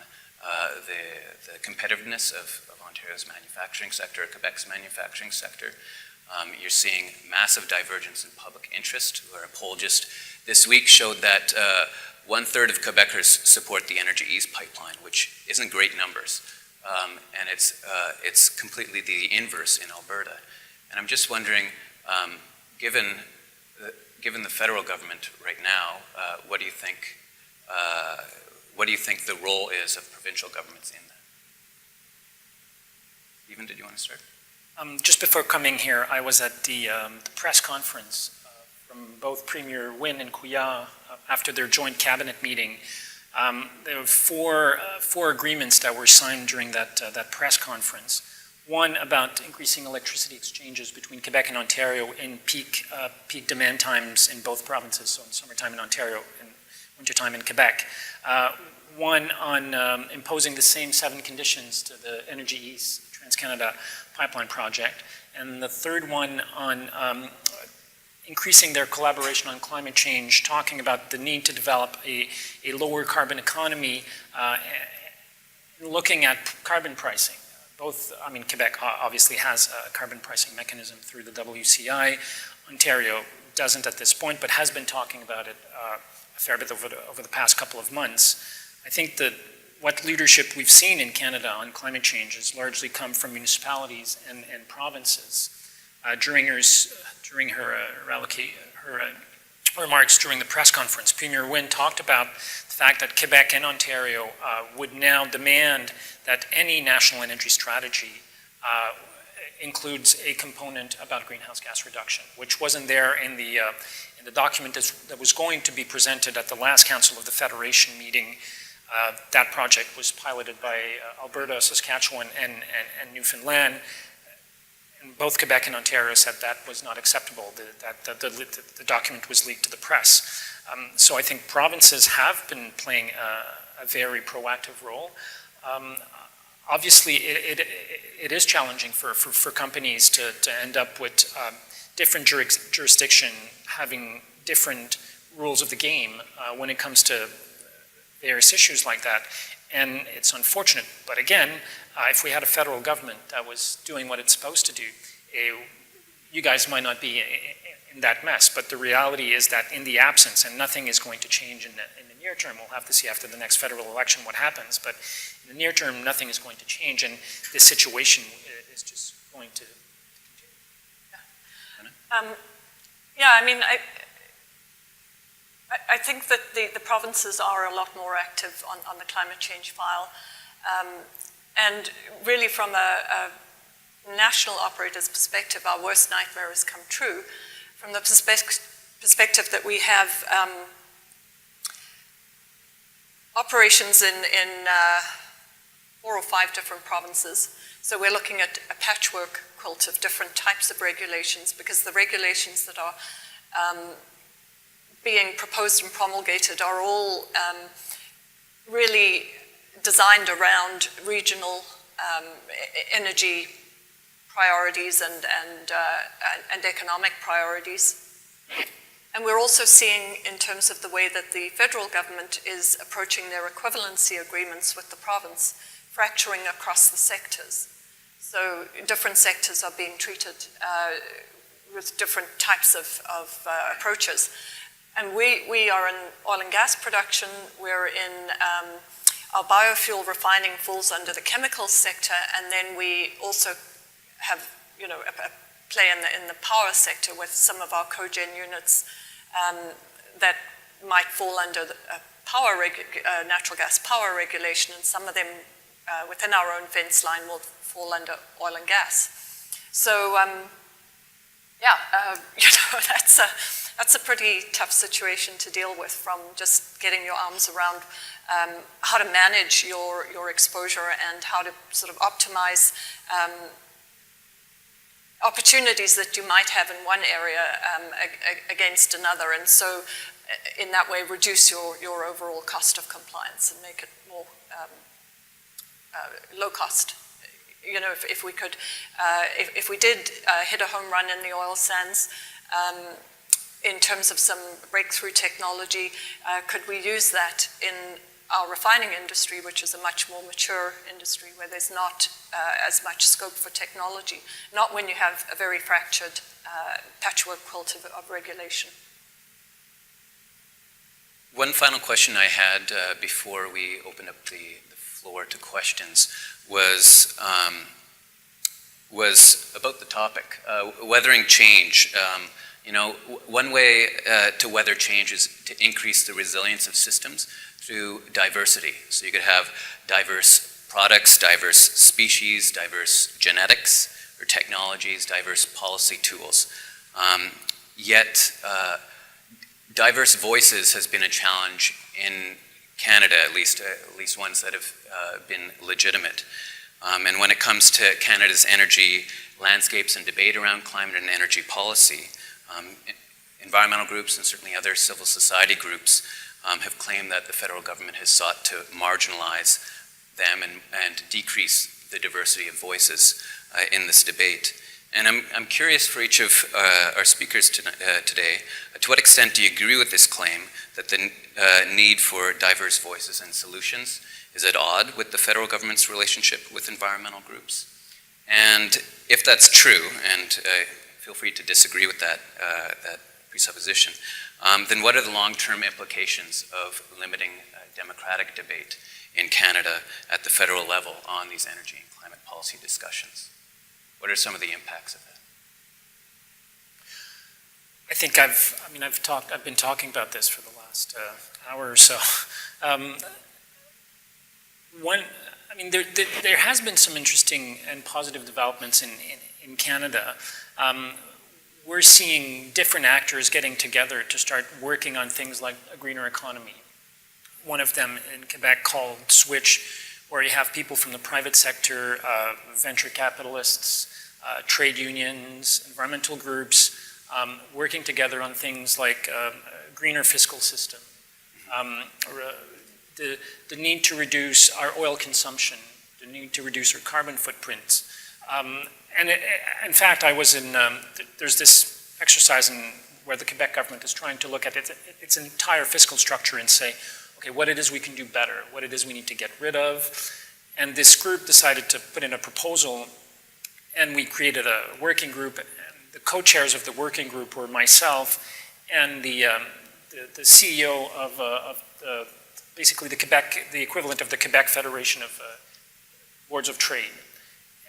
the competitiveness of Ontario's manufacturing sector, or Quebec's manufacturing sector. You're seeing massive divergence in public interest, where a poll just this week showed that 1/3 of Quebecers support the Energy East pipeline, which isn't great numbers. And it's completely the inverse in Alberta. And I'm just wondering, given the federal government right now, what do you think the role is of provincial governments in that? Stephen, did you want to start? Just before coming here, I was at the press conference from both Premier Wynne and Couillard after their joint cabinet meeting. There were four agreements that were signed during that press conference. One about increasing electricity exchanges between Quebec and Ontario in peak demand times in both provinces, so in summertime in Ontario and wintertime in Quebec. One on imposing the same 7 conditions to the Energy East Trans-Canada pipeline project, and the third one on increasing their collaboration on climate change, talking about the need to develop a lower carbon economy, looking at carbon pricing. Quebec obviously has a carbon pricing mechanism through the WCI. Ontario doesn't at this point, but has been talking about it a fair bit over the past couple of months. I think that what leadership we've seen in Canada on climate change has largely come from municipalities and provinces. During her remarks during the press conference, Premier Wynne talked about the fact that Quebec and Ontario would now demand that any national energy strategy includes a component about greenhouse gas reduction, which wasn't there in the document that was going to be presented at the last Council of the Federation meeting. That project was piloted by Alberta, Saskatchewan, and Newfoundland. And both Quebec and Ontario said that was not acceptable, that the document was leaked to the press. So I think provinces have been playing a very proactive role. Obviously, it is challenging for companies to end up with different jurisdiction having different rules of the game when it comes to various issues like that. And it's unfortunate, but again, if we had a federal government that was doing what it's supposed to do, you guys might not be in that mess, but the reality is that in the absence, and nothing is going to change in the near term, we'll have to see after the next federal election what happens, but in the near term, nothing is going to change, and this situation is just going to continue. I think that the provinces are a lot more active on the climate change file. And really from a national operator's perspective, our worst nightmare has come true. From the perspective that we have operations in 4 or 5 different provinces. So we're looking at a patchwork quilt of different types of regulations, because the regulations that are being proposed and promulgated are all really designed around regional energy priorities and economic priorities. And we're also seeing, in terms of the way that the federal government is approaching their equivalency agreements with the province, fracturing across the sectors. So different sectors are being treated with different types of approaches. And we are in oil and gas production, we're in our biofuel refining falls under the chemical sector, and then we also have, a play in the power sector with some of our cogen units that might fall under the natural gas power regulation, and some of them within our own fence line will fall under oil and gas. So, that's a pretty tough situation to deal with, from just getting your arms around how to manage your exposure and how to sort of optimize opportunities that you might have in one area against another, and so in that way reduce your overall cost of compliance and make it more low cost. You know, if we could, if we did hit a home run in the oil sands, in terms of some breakthrough technology, could we use that in our refining industry, which is a much more mature industry where there's not as much scope for technology, not when you have a very fractured patchwork quilt of regulation. One final question I had before we open up the floor to questions was about the topic, weathering change. You know, one way to weather change is to increase the resilience of systems through diversity. So you could have diverse products, diverse species, diverse genetics or technologies, diverse policy tools. Yet diverse voices has been a challenge in Canada, at least ones that have been legitimate. And when it comes to Canada's energy landscapes and debate around climate and energy policy, environmental groups and certainly other civil society groups have claimed that the federal government has sought to marginalize them and decrease the diversity of voices in this debate. And I'm curious for each of our speakers today, to what extent do you agree with this claim that the need for diverse voices and solutions is at odds with the federal government's relationship with environmental groups? And if that's true, and feel free to disagree with that presupposition, then what are the long-term implications of limiting democratic debate in Canada at the federal level on these energy and climate policy discussions? What are some of the impacts of that? I think I've been talking about this for the last hour or so. There has been some interesting and positive developments in Canada. We're seeing different actors getting together to start working on things like a greener economy. One of them in Quebec called Switch, where you have people from the private sector, venture capitalists, trade unions, environmental groups, working together on things like a greener fiscal system, the need to reduce our oil consumption, the need to reduce our carbon footprint. And in fact, I was in, there's this exercise where the Quebec government is trying to look at its entire fiscal structure and say, okay, what it is we can do better, what it is we need to get rid of. And this group decided to put in a proposal, and we created a working group. And the co-chairs of the working group were myself and the CEO of basically the equivalent of the Quebec Federation of Boards of Trade.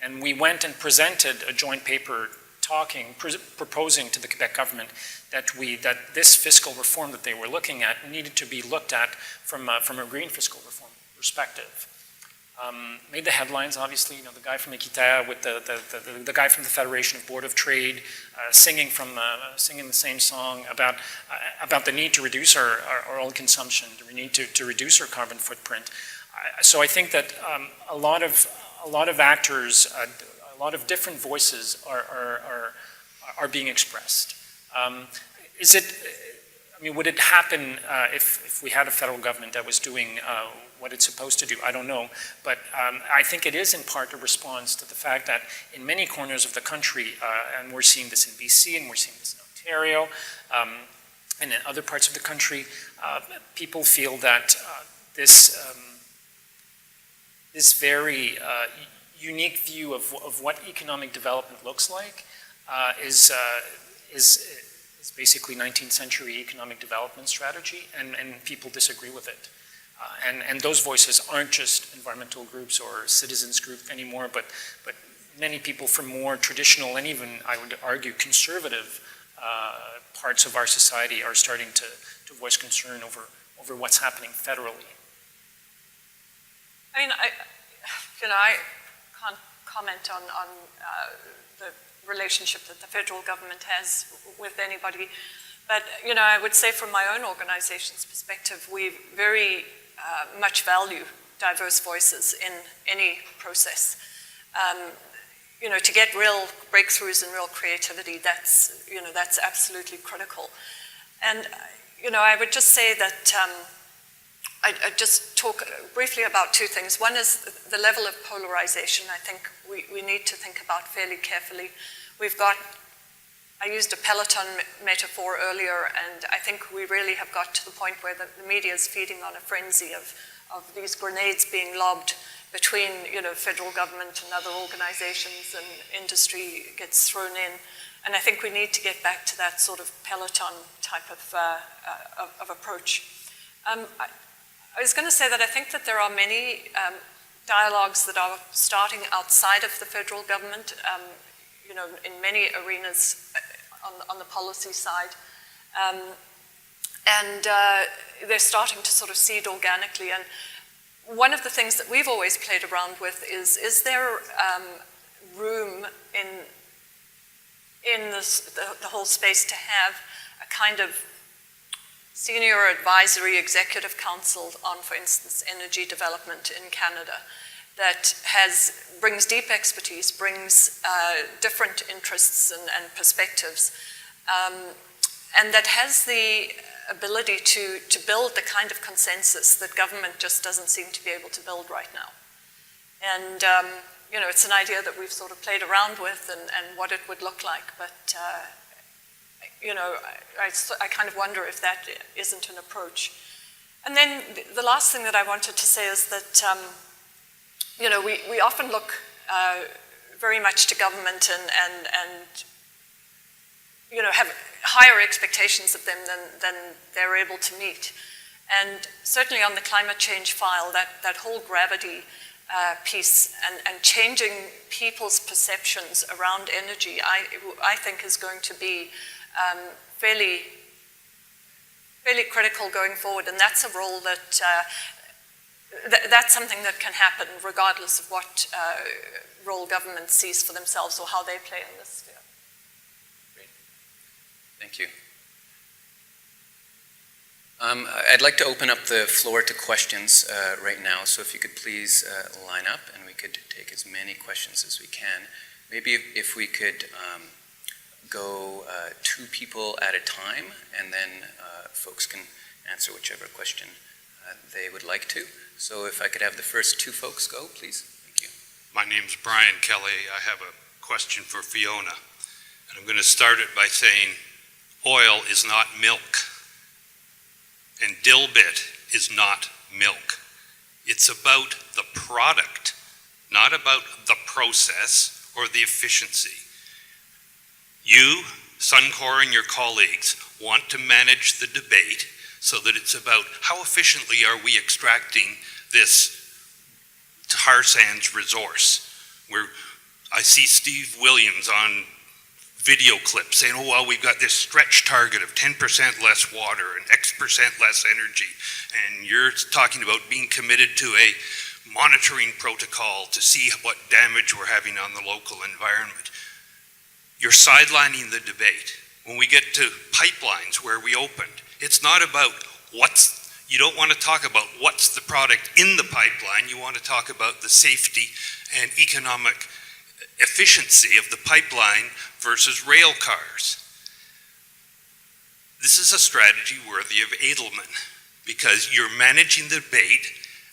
And we went and presented a joint paper proposing to the Quebec government that this fiscal reform that they were looking at needed to be looked at from a green fiscal reform perspective. Made the headlines, obviously, you know, the guy from Equiterre with the guy from the Federation of Board of Trade singing the same song about the need to reduce our oil consumption, the need to reduce our carbon footprint. So I think that a lot of actors, a lot of different voices are being expressed. Would it happen if we had a federal government that was doing what it's supposed to do? I don't know, but I think it is in part a response to the fact that in many corners of the country, and we're seeing this in BC and we're seeing this in Ontario, and in other parts of the country, people feel that this very unique view of what economic development looks like is basically 19th century economic development strategy, and people disagree with it. And those voices aren't just environmental groups or citizens groups anymore, but many people from more traditional and even, I would argue, conservative parts of our society are starting to voice concern over what's happening federally. I mean, I can't comment on the relationship that the federal government has with anybody, but I would say from my own organization's perspective, we very much value diverse voices in any process. To get real breakthroughs and real creativity, that's absolutely critical. And I would just say that I'd just talk briefly about two things. One is the level of polarization. I think we need to think about fairly carefully. I used a peloton metaphor earlier, and I think we really have got to the point where the media is feeding on a frenzy of these grenades being lobbed between, federal government and other organizations, and industry gets thrown in. And I think we need to get back to that sort of peloton type of approach. I was going to say that I think that there are many dialogues that are starting outside of the federal government, in many arenas on the policy side. And they're starting to sort of seed organically. And one of the things that we've always played around with is there room in the whole space to have a kind of senior advisory executive council on, for instance, energy development in Canada that brings deep expertise, brings different interests and perspectives, and that has the ability to build the kind of consensus that government just doesn't seem to be able to build right now. And it's an idea that we've sort of played around with and what it would look like, but I kind of wonder if that isn't an approach. And then the last thing that I wanted to say is that we often look very much to government and have higher expectations of them than they're able to meet. And certainly on the climate change file, that whole gravity piece and changing people's perceptions around energy, I think is going to be fairly critical going forward. And that's a role that's something that can happen regardless of what role government sees for themselves or how they play in this sphere. Great. Thank you. I'd like to open up the floor to questions right now, so if you could please line up and we could take as many questions as we can. Maybe if we could go two people at a time, and then folks can answer whichever question they would like to. So if I could have the first two folks go, please. Thank you. My name's Brian Kelly. I have a question for Fiona. And I'm going to start it by saying oil is not milk. And dilbit is not milk. It's about the product, not about the process or the efficiency. You, Suncor, and your colleagues want to manage the debate so that it's about how efficiently are we extracting this tar sands resource. I see Steve Williams on video clips saying, oh, well, we've got this stretch target of 10% less water and X% less energy. And you're talking about being committed to a monitoring protocol to see what damage we're having on the local environment. You're sidelining the debate. When we get to pipelines where we opened, it's not about you don't want to talk about what's the product in the pipeline. You want to talk about the safety and economic efficiency of the pipeline versus rail cars. This is a strategy worthy of Edelman because you're managing the debate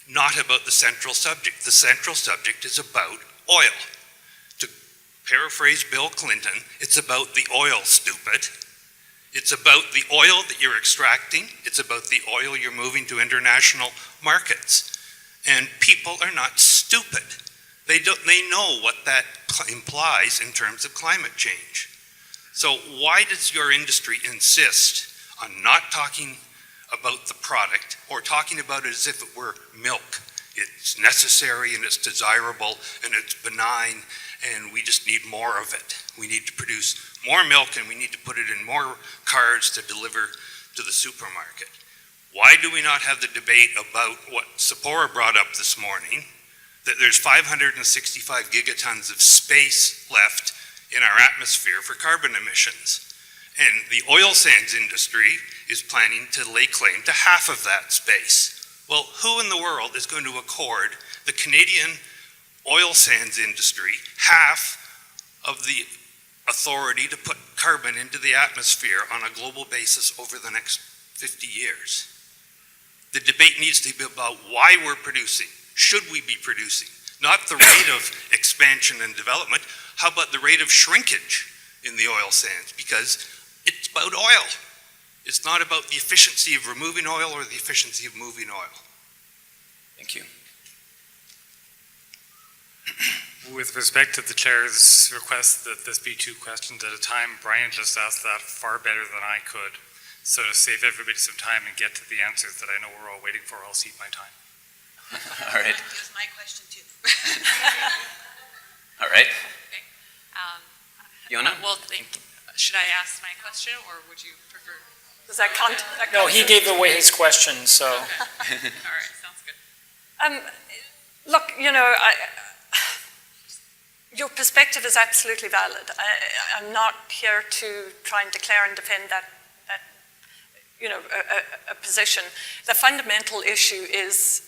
not about the central subject. The central subject is about oil. To paraphrase Bill Clinton, it's about the oil, stupid. It's about the oil that you're extracting. It's about the oil you're moving to international markets. And people are not stupid. They know what that implies in terms of climate change. So why does your industry insist on not talking about the product or talking about it as if it were milk? It's necessary and it's desirable and it's benign and we just need more of it. We need to produce more milk and we need to put it in more cars to deliver to the supermarket. Why do we not have the debate about what Sephora brought up this morning, that there's 565 gigatons of space left in our atmosphere for carbon emissions? And the oil sands industry is planning to lay claim to half of that space. Well, who in the world is going to accord the Canadian oil sands industry half of the authority to put carbon into the atmosphere on a global basis over the next 50 years? The debate needs to be about why we're producing. Should we be producing? Not the rate of expansion and development. How about the rate of shrinkage in the oil sands? Because it's about oil. It's not about the efficiency of removing oil or the efficiency of moving oil. Thank you. With respect to the chair's request that this be 2 questions at a time, Brian just asked that far better than I could. So to save everybody some time and get to the answers that I know we're all waiting for, I'll cede my time. All right. Here's my question too. All right. Okay. Fiona? Well, should I ask my question, or would you prefer? Does that count? No, he gave away his question, so. Okay. All right, sounds good. Look, your perspective is absolutely valid. I'm not here to try and declare and defend that a position. The fundamental issue is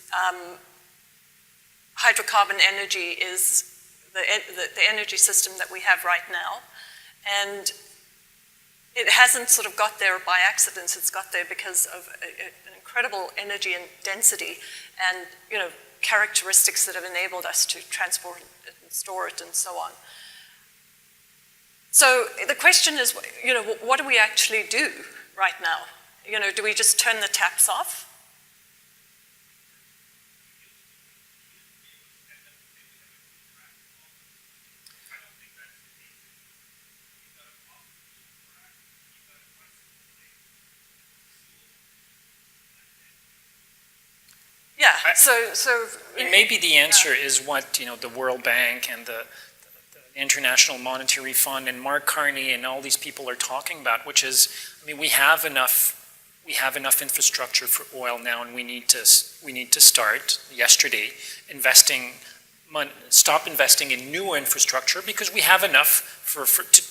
hydrocarbon energy is the energy system that we have right now, and it hasn't sort of got there by accident. It's got there because of an incredible energy and density, and characteristics that have enabled us to transport it and store it and so on. So the question is, what do we actually do right now? Do we just turn the taps off? Yeah, so maybe the answer is what, the World Bank and the International Monetary Fund and Mark Carney and all these people are talking about, which is, we have enough infrastructure for oil now, and we need to start yesterday stop investing in new infrastructure, because we have enough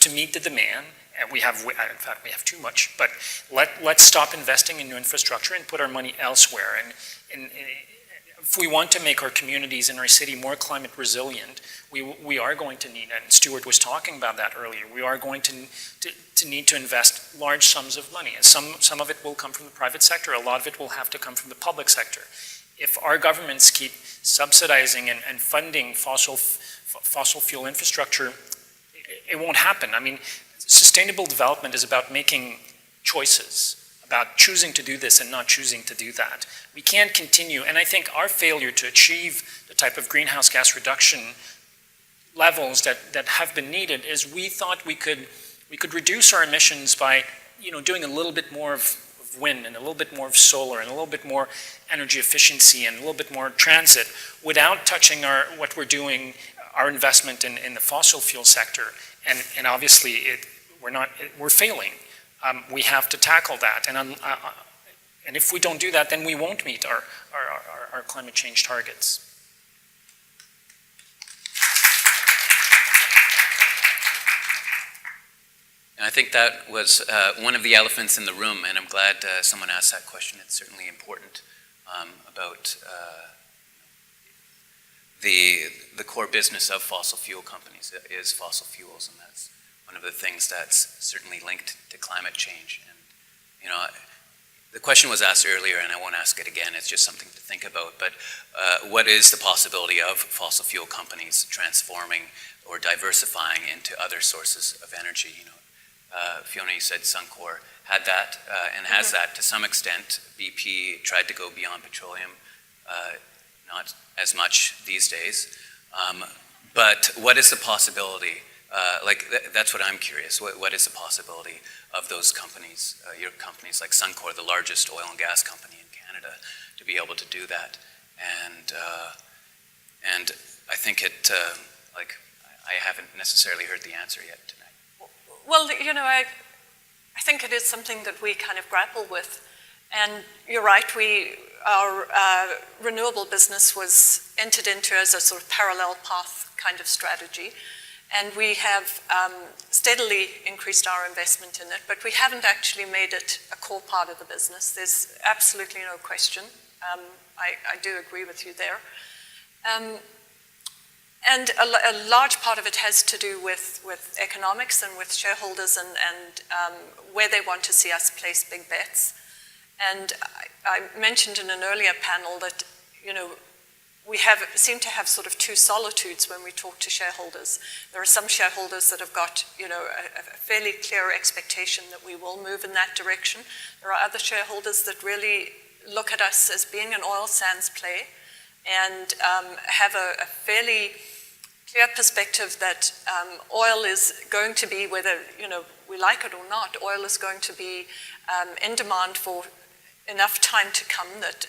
to meet the demand. And in fact, we have too much, but let's stop investing in new infrastructure and put our money elsewhere. And if we want to make our communities in our city more climate resilient, we are going to need, and Stuart was talking about that earlier, we are going to need to invest large sums of money. And some of it will come from the private sector, a lot of it will have to come from the public sector. If our governments keep subsidizing and funding fossil fuel infrastructure, it won't happen. Sustainable development is about making choices, about choosing to do this and not choosing to do that. We can't continue, and I think our failure to achieve the type of greenhouse gas reduction levels that have been needed is we thought we could reduce our emissions by doing a little bit more of wind and a little bit more of solar and a little bit more energy efficiency and a little bit more transit without touching what we're doing, our investment in the fossil fuel sector. And obviously we're failing. We have to tackle that, and if we don't do that, then we won't meet our climate change targets. And I think that was one of the elephants in the room, and I'm glad someone asked that question. It's certainly important about the core business of fossil fuel companies is fossil fuels, and that's one of the things that's certainly linked to climate change. And the question was asked earlier, and I won't ask it again. It's just something to think about. But what is the possibility of fossil fuel companies transforming or diversifying into other sources of energy? Fiona, you said Suncor had that and has that to some extent. BP tried to go beyond petroleum, not as much these days. But what is the possibility? That's what I'm curious. What is the possibility of those companies, your companies like Suncor, the largest oil and gas company in Canada, to be able to do that? And I think I haven't necessarily heard the answer yet tonight. Well, you know, I think it is something that we kind of grapple with. And you're right, our renewable business was entered into as a sort of parallel path kind of strategy. And we have steadily increased our investment in it, but we haven't actually made it a core part of the business. There's absolutely no question. I do agree with you there. And a large part of it has to do with economics and with shareholders and where they want to see us place big bets. And I mentioned in an earlier panel that, you know, we seem to have sort of two solitudes when we talk to shareholders. There are some shareholders that have got, you know, a fairly clear expectation that we will move in that direction. There are other shareholders that really look at us as being an oil sands play and have a fairly clear perspective that oil is going to be, whether, you know, we like it or not, oil is going to be in demand for enough time to come that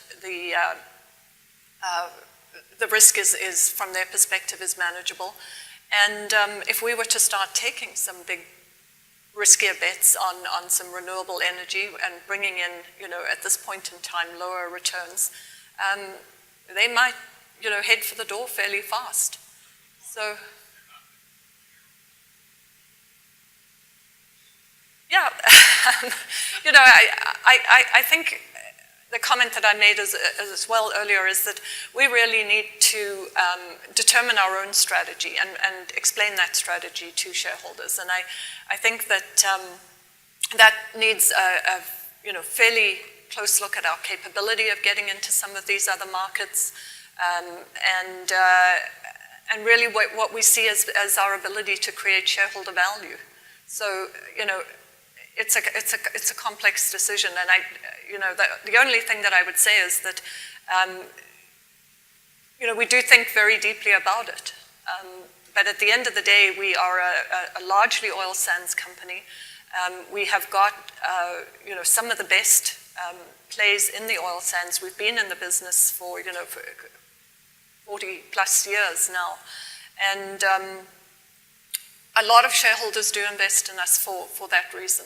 the risk is, from their perspective, is manageable. And if we were to start taking some big riskier bets on some renewable energy and bringing in, you know, at this point in time, lower returns, they might, you know, head for the door fairly fast. So, yeah, you know, I think the comment that I made as well earlier is that we really need to determine our own strategy and explain that strategy to shareholders. And I think that that needs a you know, fairly close look at our capability of getting into some of these other markets, and really what we see as our ability to create shareholder value. So, you know, it's a complex decision, and you know, the only thing that I would say is that, you know, we do think very deeply about it. But at the end of the day, we are a largely oil sands company. We have got, you know, some of the best plays in the oil sands. We've been in the business for, you know, for 40 plus years now. And a lot of shareholders do invest in us for that reason.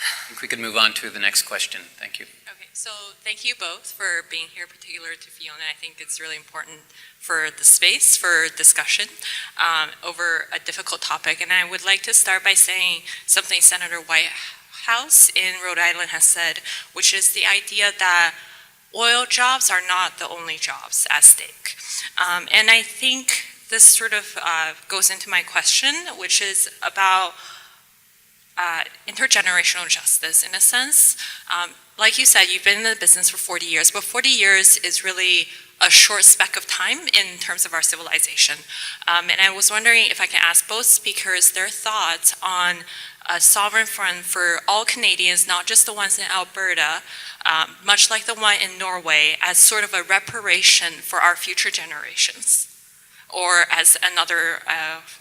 I think we could move on to the next question. Thank you. Okay, so thank you both for being here, particular to Fiona. I think it's really important for the space, for discussion over a difficult topic. And I would like to start by saying something Senator Whitehouse in Rhode Island has said, which is the idea that oil jobs are not the only jobs at stake. And I think this sort of goes into my question, which is about intergenerational justice, in a sense. Like you said, you've been in the business for 40 years, but 40 years is really a short speck of time in terms of our civilization. And I was wondering if I can ask both speakers their thoughts on a sovereign fund for all Canadians, not just the ones in Alberta, much like the one in Norway, as sort of a reparation for our future generations, or as another,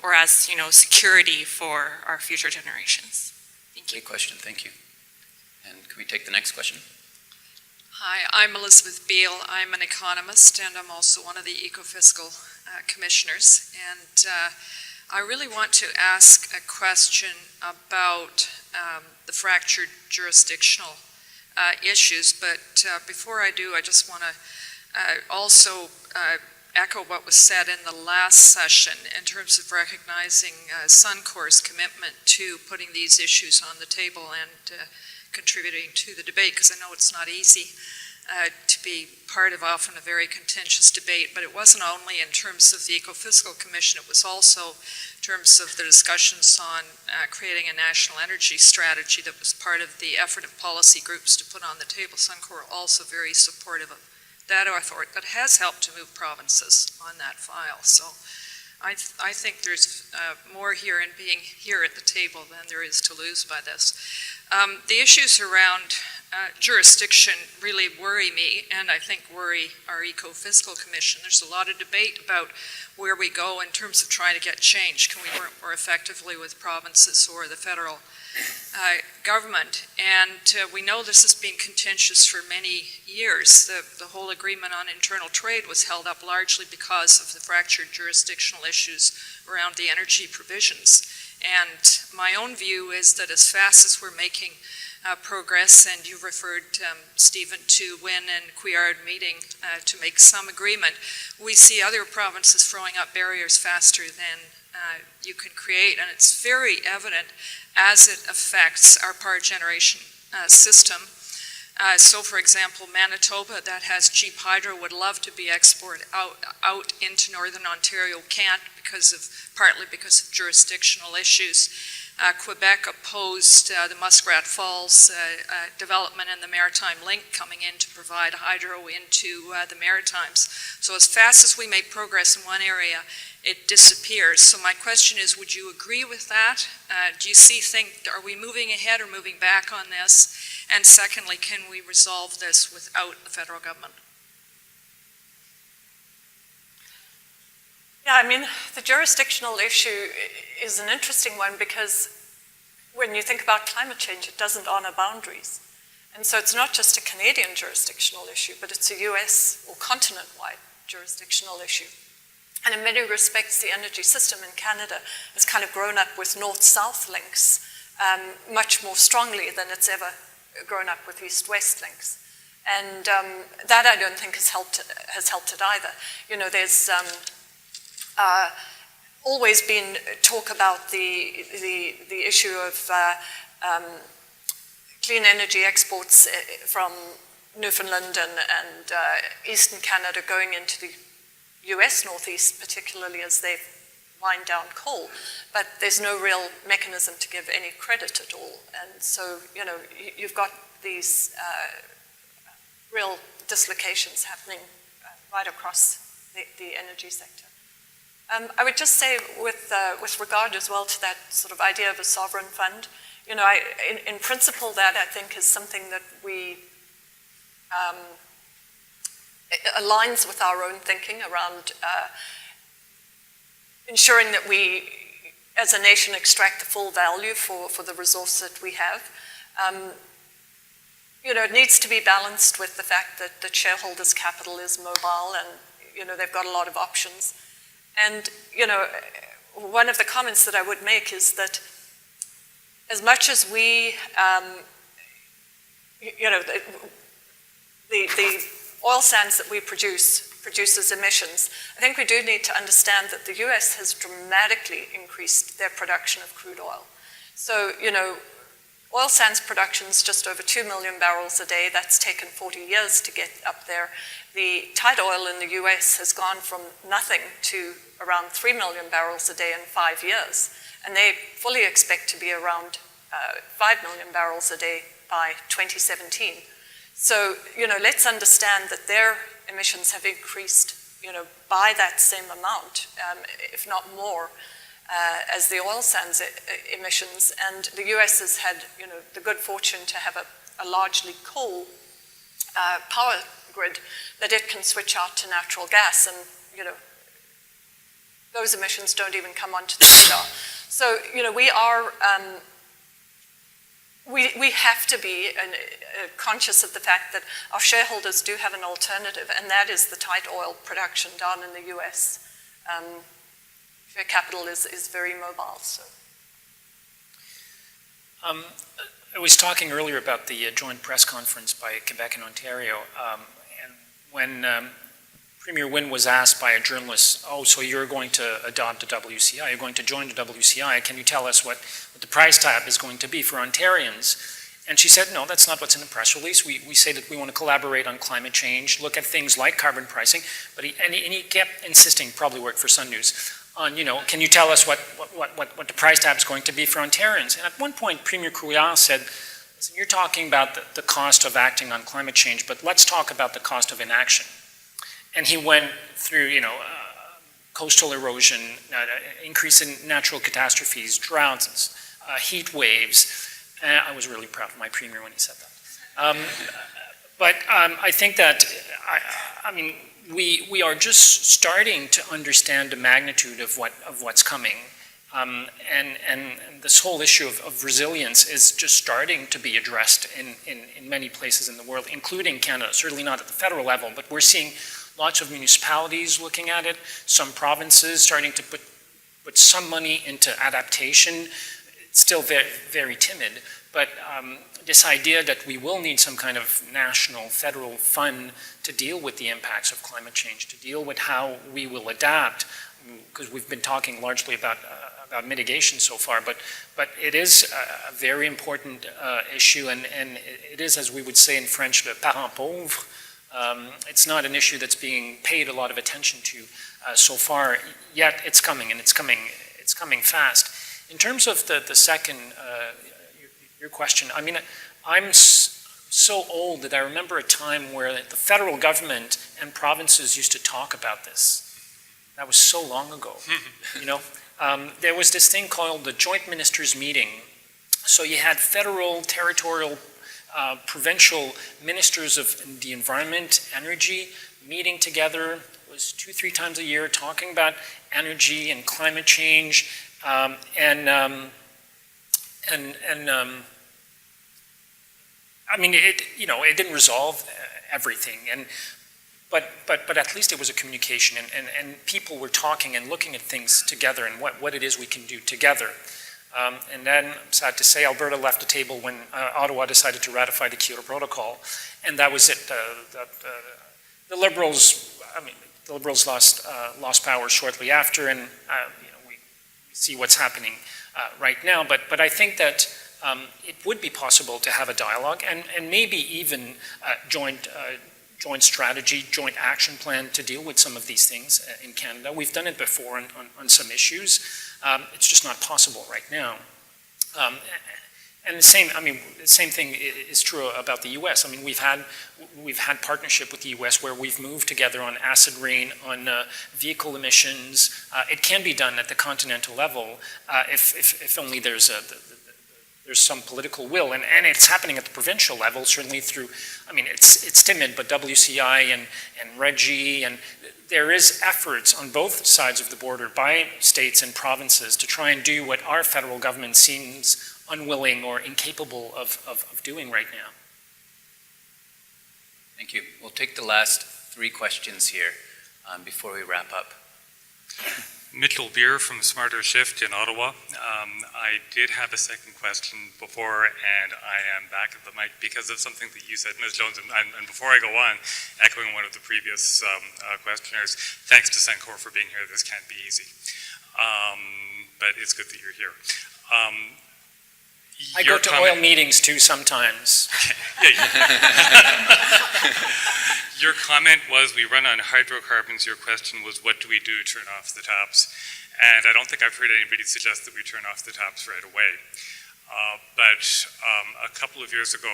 or as, you know, security for our future generations. Thank you. Great question, thank you. And can we take the next question? Hi, I'm Elizabeth Beale. I'm an economist, and I'm also one of the Ecofiscal Commissioners. And I really want to ask a question about the fractured jurisdictional issues. But before I do, I just want to also echo what was said in the last session in terms of recognizing Suncor's commitment to putting these issues on the table and contributing to the debate, because I know it's not easy to be part of often a very contentious debate, but it wasn't only in terms of the Ecofiscal Commission, it was also in terms of the discussions on creating a national energy strategy that was part of the effort of policy groups to put on the table. Suncor also very supportive of that authority that has helped to move provinces on that file. So I think there's more here in being here at the table than there is to lose by this. The issues around jurisdiction really worry me, and I think worry our Ecofiscal Commission. There's a lot of debate about where we go in terms of trying to get change. Can we work more effectively with provinces or the federal government, and we know this has been contentious for many years. The whole agreement on internal trade was held up largely because of the fractured jurisdictional issues around the energy provisions. And my own view is that as fast as we're making progress, and you referred, Stephen, to Wynne and Couillard meeting to make some agreement, we see other provinces throwing up barriers faster than you can create, and it's very evident as it affects our power generation system. So, for example, Manitoba, that has cheap hydro, would love to be exported out into Northern Ontario, can't partly because of jurisdictional issues. Quebec opposed the Muskrat Falls development and the Maritime Link coming in to provide hydro into the Maritimes. So as fast as we make progress in one area, it disappears. So my question is, would you agree with that? Do you are we moving ahead or moving back on this? And secondly, can we resolve this without the federal government? Yeah, I mean, the jurisdictional issue is an interesting one because when you think about climate change, it doesn't honor boundaries. And so it's not just a Canadian jurisdictional issue, but it's a US or continent-wide jurisdictional issue. And in many respects, the energy system in Canada has kind of grown up with north-south links much more strongly than it's ever grown up with east-west links. And that I don't think has helped it either. You know, there's always been talk about the issue of clean energy exports from Newfoundland and eastern Canada going into the US Northeast, particularly as they wind down coal. But there's no real mechanism to give any credit at all. And so, you know, you've got these real dislocations happening right across the energy sector. I would just say with regard as well to that sort of idea of a sovereign fund, you know, in principle that I think is something that we aligns with our own thinking around ensuring that we as a nation extract the full value for the resource that we have. You know, it needs to be balanced with the fact that shareholders' capital is mobile and, you know, they've got a lot of options. And, you know, one of the comments that I would make is that as much as we, you know, the oil sands that we produces emissions, I think we do need to understand that the US has dramatically increased their production of crude oil. So, you know, oil sands production is just over 2 million barrels a day. That's taken 40 years to get up there. The tight oil in the US has gone from nothing to around 3 million barrels a day in 5 years. And they fully expect to be around 5 million barrels a day by 2017. So, you know, let's understand that their emissions have increased, you know, by that same amount, if not more, as the oil sands emissions. And the US has had, you know, the good fortune to have a largely coal power grid that it can switch out to natural gas, and, you know, those emissions don't even come onto the radar. So, you know, we are, we have to be conscious of the fact that our shareholders do have an alternative, and that is the tight oil production down in the US. Their capital is very mobile. So. I was talking earlier about the joint press conference by Quebec and Ontario, and when Premier Wynne was asked by a journalist, oh, so you're going to adopt the WCI, you're going to join the WCI, can you tell us what the price tag is going to be for Ontarians? And she said, no, that's not what's in the press release. We say that we want to collaborate on climate change, look at things like carbon pricing, but he kept insisting, probably worked for Sun News, on, you know, can you tell us what the price tag is going to be for Ontarians? And at one point, Premier Couillard said, listen, you're talking about the cost of acting on climate change, but let's talk about the cost of inaction. And he went through, you know, coastal erosion, increase in natural catastrophes, droughts, heat waves. And I was really proud of my premier when he said that. But I think that, I mean, we are just starting to understand the magnitude of what's coming. And this whole issue of resilience is just starting to be addressed in many places in the world, including Canada, certainly not at the federal level, but we're seeing lots of municipalities looking at it, some provinces starting to put some money into adaptation. It's still very, very timid, but this idea that we will need some kind of national, federal fund to deal with the impacts of climate change, to deal with how we will adapt, because we've been talking largely about mitigation so far, but it is a very important issue, and it is, as we would say in French, le parent pauvre. It's not an issue that's being paid a lot of attention to so far, yet it's coming, and it's coming fast. In terms of the second, your question, I mean, I'm so old that I remember a time where the federal government and provinces used to talk about this. That was so long ago, you know. There was this thing called the Joint Ministers' Meeting. So you had federal, territorial, provincial ministers of the environment, energy, meeting together. It was 2-3 times a year talking about energy and climate change, I mean, it didn't resolve everything, but at least it was a communication, and people were talking and looking at things together and what it is we can do together. And then, I'm sad to say, Alberta left the table when Ottawa decided to ratify the Kyoto Protocol, and that was it. The Liberals lost power shortly after, and we see what's happening right now. But I think that it would be possible to have a dialogue and maybe even joint strategy, joint action plan to deal with some of these things in Canada. We've done it before on some issues. It's just not possible right now. And the same thing is true about the U.S. I mean, we've had partnership with the U.S. where we've moved together on acid rain, on vehicle emissions. It can be done at the continental level if only there's some political will, and it's happening at the provincial level, certainly through, I mean, it's timid, but WCI and REGI, and there is efforts on both sides of the border by states and provinces to try and do what our federal government seems unwilling or incapable of doing right now. Thank you. We'll take the last 3 questions here before we wrap up. Mitchell Beer from Smarter Shift in Ottawa. I did have a second question before, and I am back at the mic because of something that you said, Ms. Jones, and before I go on, echoing one of the previous questioners, thanks to Suncor for being here. This can't be easy, but it's good that you're here. I go to oil meetings too sometimes. Your comment was we run on hydrocarbons. Your question was, what do we do to turn off the taps? And I don't think I've heard anybody suggest that we turn off the taps right away. But a couple of years ago,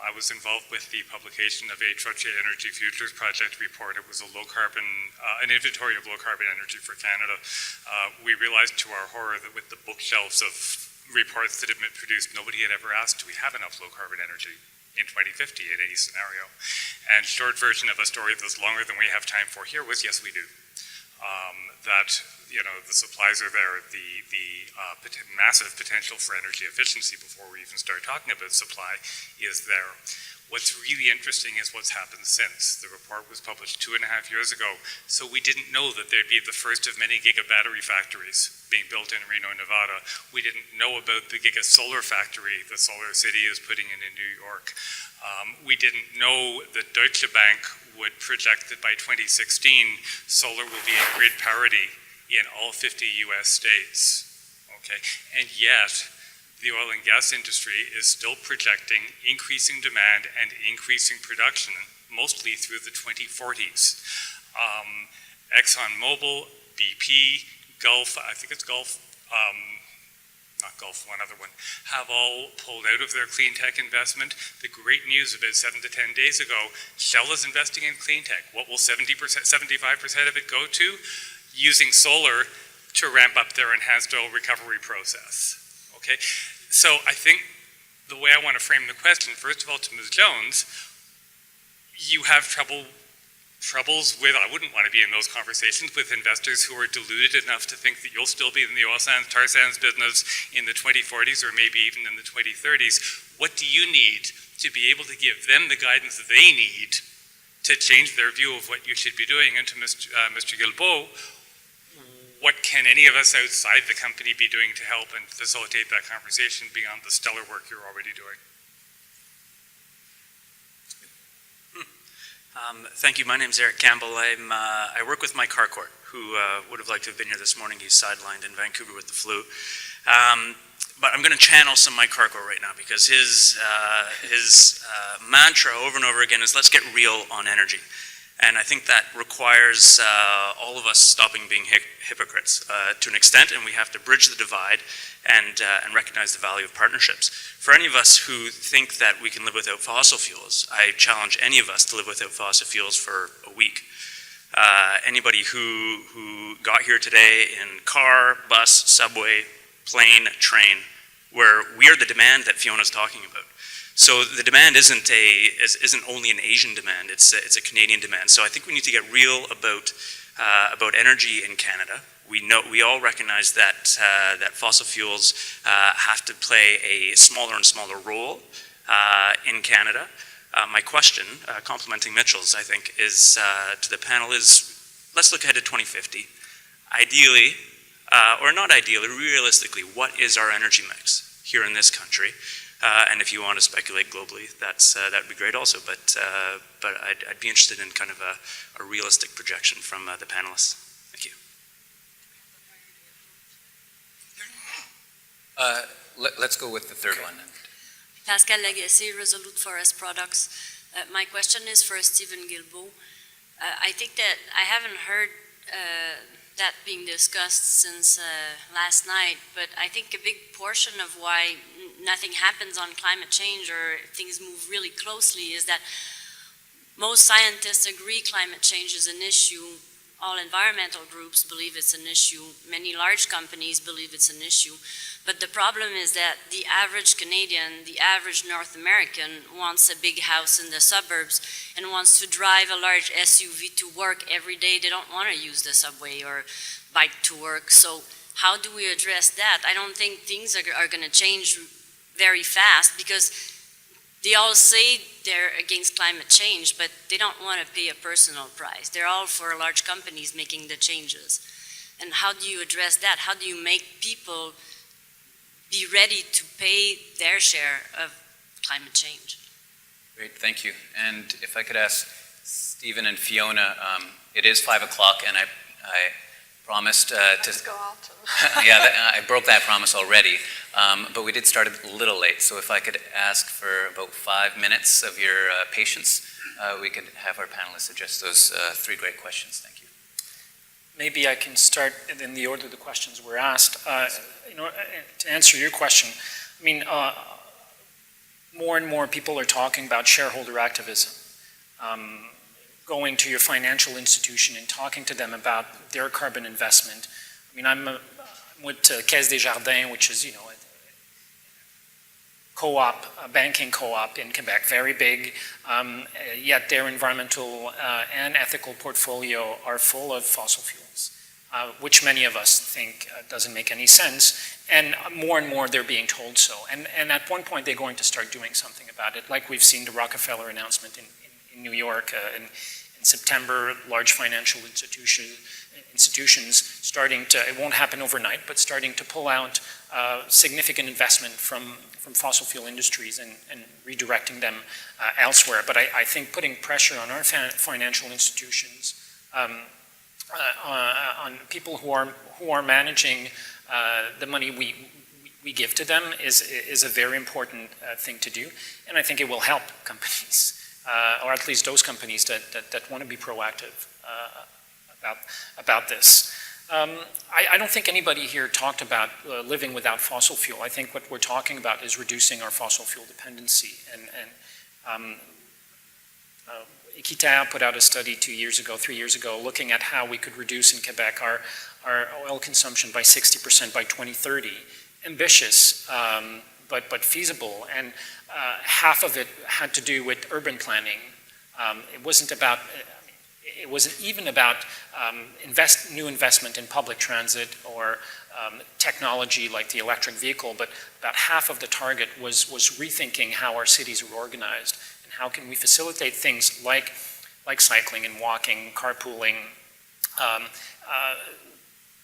I was involved with the publication of a Troche Energy Futures Project report. It was a low-carbon, an inventory of low-carbon energy for Canada. We realized to our horror that with the bookshelves of reports that had been produced, nobody had ever asked, do we have enough low-carbon energy in 2050 in any scenario? And short version of a story that's longer than we have time for here was, yes, we do. That, the supplies are there, the massive potential for energy efficiency before we even start talking about supply is there. What's really interesting is what's happened since. The report was published 2.5 years ago, so we didn't know that there'd be the first of many giga battery factories being built in Reno, Nevada. We didn't know about the giga solar factory that Solar City is putting in New York. We didn't know that Deutsche Bank would project that by 2016, solar will be at grid parity in all 50 US states, okay? And yet, the oil and gas industry is still projecting increasing demand and increasing production, mostly through the 2040s. ExxonMobil, BP, Gulf, I think it's Gulf, not Gulf, one other one, have all pulled out of their clean tech investment. The great news about 7 to 10 days ago, Shell is investing in clean tech. What will 70%, 75% of it go to? Using solar to ramp up their enhanced oil recovery process. Okay, so I think the way I want to frame the question, first of all, to Ms. Jones, you have trouble troubles with, I wouldn't want to be in those conversations with investors who are deluded enough to think that you'll still be in the oil sands, tar sands business in the 2040s or maybe even in the 2030s. What do you need to be able to give them the guidance that they need to change their view of what you should be doing? And to Mr. Guilbeault, what can any of us outside the company be doing to help and facilitate that conversation beyond the stellar work you're already doing? Thank you. My name's Eric Campbell. I work with Mike Harcourt, who would have liked to have been here this morning. He's sidelined in Vancouver with the flu. But I'm going to channel some Mike Harcourt right now, because his mantra over and over again is, let's get real on energy. And I think that requires all of us stopping being hypocrites to an extent, and we have to bridge the divide and recognize the value of partnerships. For any of us who think that we can live without fossil fuels, I challenge any of us to live without fossil fuels for a week. Anybody who got here today in car, bus, subway, plane, train, where we are the demand that Fiona's talking about. So the demand isn't only an Asian demand, it's a Canadian demand. So I think we need to get real about energy in Canada. We all recognize that that fossil fuels have to play a smaller and smaller role in Canada. My question, complementing Mitchell's, I think, is to the panel is, let's look ahead to 2050. Ideally, or not ideally, realistically, what is our energy mix here in this country? And if you want to speculate globally, that would be great also. But I'd be interested in kind of a realistic projection from the panelists. Thank you. Let's go with the third one. Pascal Lagacé, Resolute Forest Products. My question is for Stephen Guilbeault. I think that I haven't heard that being discussed since last night, but I think a big portion of why nothing happens on climate change or things move really closely is that most scientists agree climate change is an issue. All environmental groups believe it's an issue. Many large companies believe it's an issue. But the problem is that the average Canadian, the average North American wants a big house in the suburbs and wants to drive a large SUV to work every day. They don't want to use the subway or bike to work. So how do we address that? I don't think things are going to change very fast, because they all say they're against climate change, but they don't want to pay a personal price. They're all for large companies making the changes. And how do you address that? How do you make people be ready to pay their share of climate change? Great, thank you. And if I could ask Stephen and Fiona, it is 5 o'clock, and I promised Let's go out. yeah, I broke that promise already, but we did start a little late, so if I could ask for about 5 minutes of your patience, we could have our panelists address those 3 great questions. Thank you. Maybe I can start in the order the questions were asked. To answer your question, I mean, more and more people are talking about shareholder activism. Going to your financial institution and talking to them about their carbon investment. I mean, I'm with Caisse Desjardins, which is, a co-op, a banking co-op in Quebec, very big, yet their environmental and ethical portfolio are full of fossil fuels, which many of us think doesn't make any sense. And more they're being told so. And at one point they're going to start doing something about it, like we've seen the Rockefeller announcement in New York in September, large financial institutions starting to, it won't happen overnight, but starting to pull out significant investment from fossil fuel industries and redirecting them elsewhere. But I think putting pressure on our financial institutions, on people who are managing the money we give to them is a very important thing to do, and I think it will help companies. Or at least those companies that want to be proactive about this. I don't think anybody here talked about living without fossil fuel. I think what we're talking about is reducing our fossil fuel dependency. And Equiterre put out a study 3 years ago, looking at how we could reduce in Quebec our oil consumption by 60% by 2030. Ambitious, but feasible, and half of it had to do with urban planning. It wasn't about, it wasn't even about new investment in public transit or technology like the electric vehicle, but about half of the target was rethinking how our cities are organized and how can we facilitate things like cycling and walking, carpooling,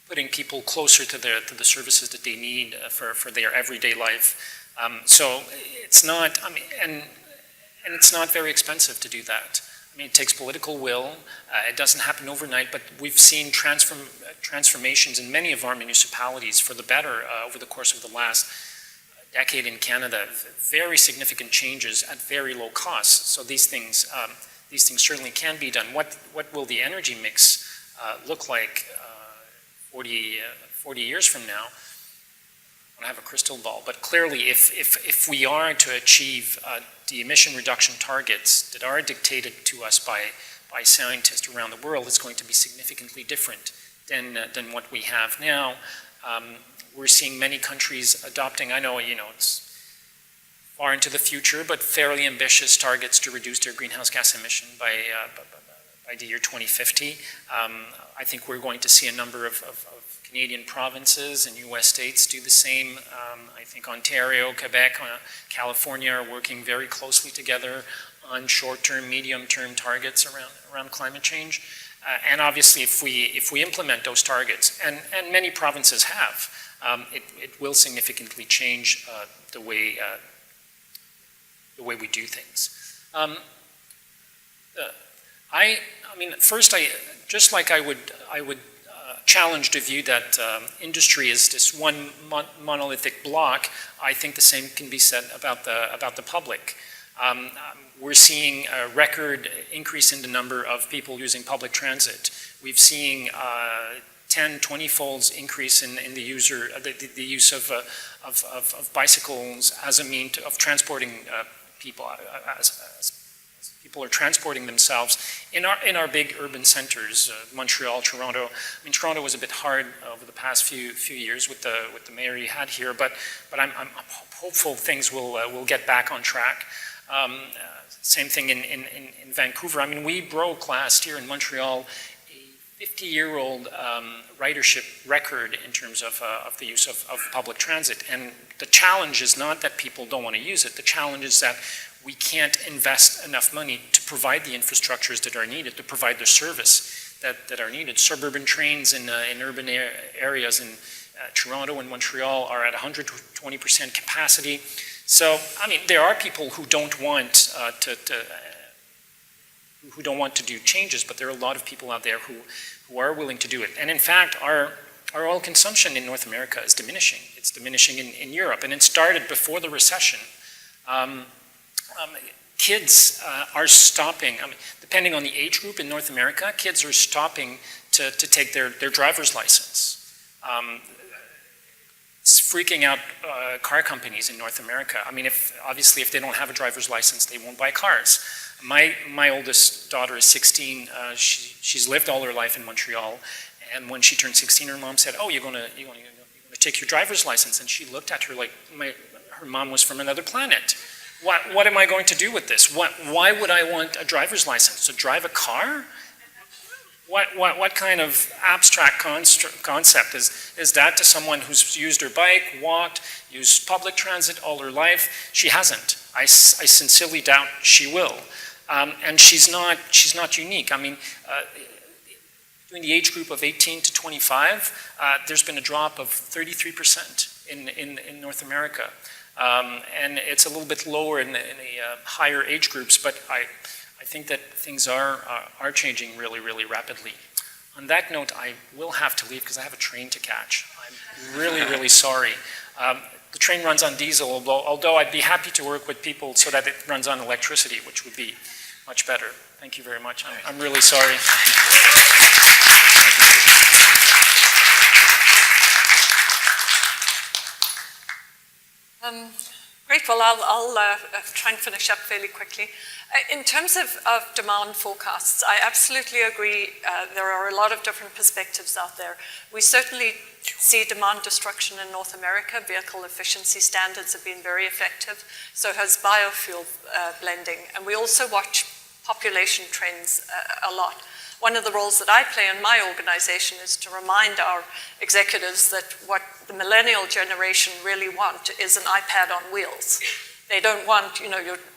putting people closer to the services that they need for their everyday life. So it's not, I mean, and it's not very expensive to do that. I mean, it takes political will. It doesn't happen overnight, but we've seen transformations in many of our municipalities for the better over the course of the last decade in Canada. Very significant changes at very low costs. So these things certainly can be done. What will the energy mix look like 40 years from now? I don't have a crystal ball, but clearly if we are to achieve the emission reduction targets that are dictated to us by scientists around the world, it's going to be significantly different than what we have now. We're seeing many countries adopting, I know, it's far into the future, but fairly ambitious targets to reduce their greenhouse gas emission by the year 2050. I think we're going to see a number of Canadian provinces and U.S. states do the same. I think Ontario, Quebec, California are working very closely together on short-term, medium-term targets around climate change. And obviously, if we implement those targets, and many provinces have, it will significantly change the way we do things. I mean, first, just like I would challenge the view that industry is this one monolithic block, I think the same can be said about the public. We're seeing a record increase in the number of people using public transit. We've seen 10, 20-folds increase in the use of bicycles as a means of transporting people, as people are transporting themselves in our big urban centers, Montreal, Toronto. I mean, Toronto was a bit hard over the past few years with the mayor he had here, but I'm hopeful things will get back on track. Same thing in Vancouver. I mean, we broke last year in Montreal a 50-year-old ridership record in terms of the use of public transit. And the challenge is not that people don't want to use it. The challenge is that we can't invest enough money to provide the infrastructures that are needed, to provide the service that are needed. Suburban trains in urban areas in Toronto and Montreal are at 120% capacity. So, I mean, there are people who don't want to do changes, but there are a lot of people out there who are willing to do it. And in fact, our oil consumption in North America is diminishing. It's diminishing in Europe, and it started before the recession. Kids are stopping, I mean, depending on the age group in North America, kids are stopping to take their driver's license. It's freaking out car companies in North America. I mean, obviously if they don't have a driver's license, they won't buy cars. My oldest daughter is 16. She's lived all her life in Montreal, and when she turned 16, her mom said, "Oh, you're going to take your driver's license," and she looked at her like her mom was from another planet. What am I going to do with this? Why would I want a driver's license? To drive a car? What kind of abstract concept is that to someone who's used her bike, walked, used public transit all her life? She hasn't. I sincerely doubt she will. And she's not unique. I mean, between the age group of 18 to 25, there's been a drop of 33% in North America. And it's a little bit lower in the higher age groups, but I think that things are changing really, really rapidly. On that note, I will have to leave because I have a train to catch. I'm really, really sorry. The train runs on diesel, although I'd be happy to work with people so that it runs on electricity, which would be much better. Thank you very much. I'm really sorry. Great. Well, I'll try and finish up fairly quickly. In terms of demand forecasts, I absolutely agree. There are a lot of different perspectives out there. We certainly see demand destruction in North America. Vehicle efficiency standards have been very effective. So has biofuel blending. And we also watch population trends a lot. one of the roles that I play in my organization is to remind our executives that what the millennial generation really want is an iPad on wheels. They don't want,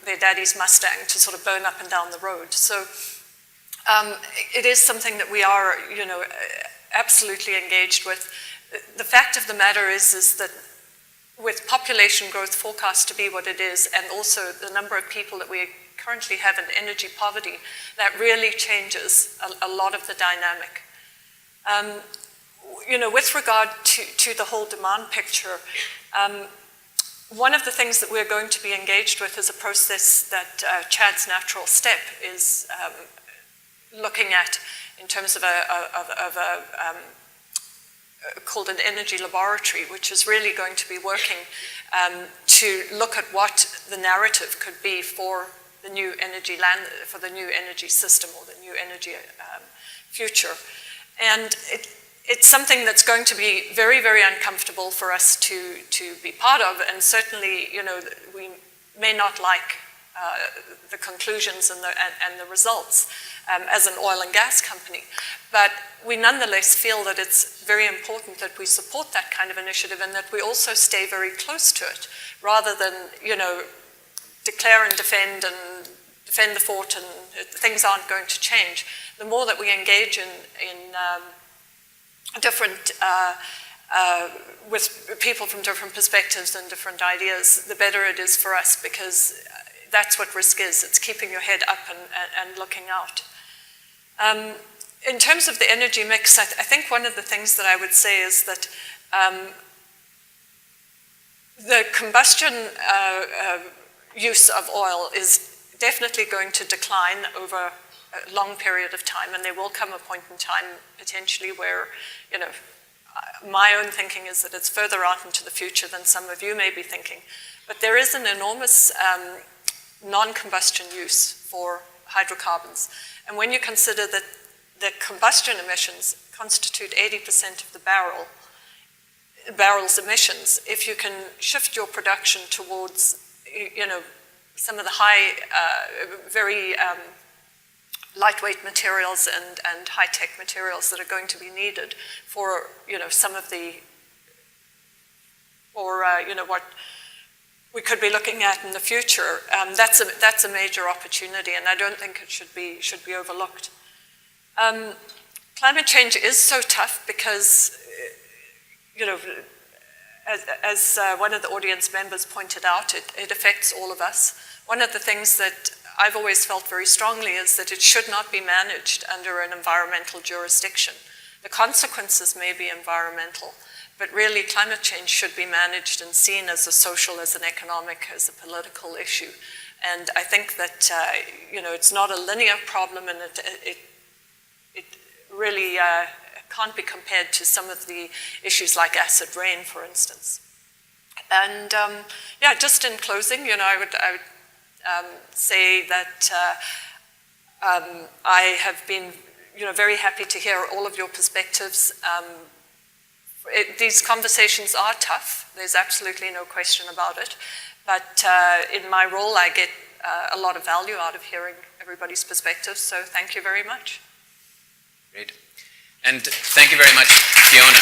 their daddy's Mustang to sort of burn up and down the road. So it is something that we are, absolutely engaged with. The fact of the matter is that with population growth forecast to be what it is, and also the number of people that we currently have in energy poverty, that really changes a lot of the dynamic. With regard to the whole demand picture, one of the things that we're going to be engaged with is a process that Chad's Natural Step is looking at in terms of called an energy laboratory, which is really going to be working to look at what the narrative could be for the new energy for the new energy system or the new energy future. And it's something that's going to be very, very uncomfortable for us to be part of, and certainly, we may not like the conclusions and the results as an oil and gas company. But we nonetheless feel that it's very important that we support that kind of initiative and that we also stay very close to it, rather than, declare and defend the fort and things aren't going to change. The more that we engage in different, with people from different perspectives and different ideas, the better it is for us, because that's what risk is. It's keeping your head up and looking out. In terms of the energy mix, I think one of the things that I would say is that the combustion use of oil is definitely going to decline over a long period of time, and there will come a point in time potentially where, my own thinking is that it's further out into the future than some of you may be thinking. But there is an enormous non-combustion use for hydrocarbons. And when you consider that the combustion emissions constitute 80% of the barrel's emissions, if you can shift your production towards, some of the high, very lightweight materials and high-tech materials that are going to be needed for, some of the, or, what we could be looking at in the future, that's a major opportunity, and I don't think it should be overlooked. Climate change is so tough because, as one of the audience members pointed out, it affects all of us. One of the things that I've always felt very strongly is that it should not be managed under an environmental jurisdiction. The consequences may be environmental, but really climate change should be managed and seen as a social, as an economic, as a political issue. And I think that, it's not a linear problem, and it really can't be compared to some of the issues like acid rain, for instance. And just in closing, I would say that I have been, very happy to hear all of your perspectives. These conversations are tough. There's absolutely no question about it. But in my role, I get a lot of value out of hearing everybody's perspectives. So thank you very much. Great. And thank you very much, Fiona.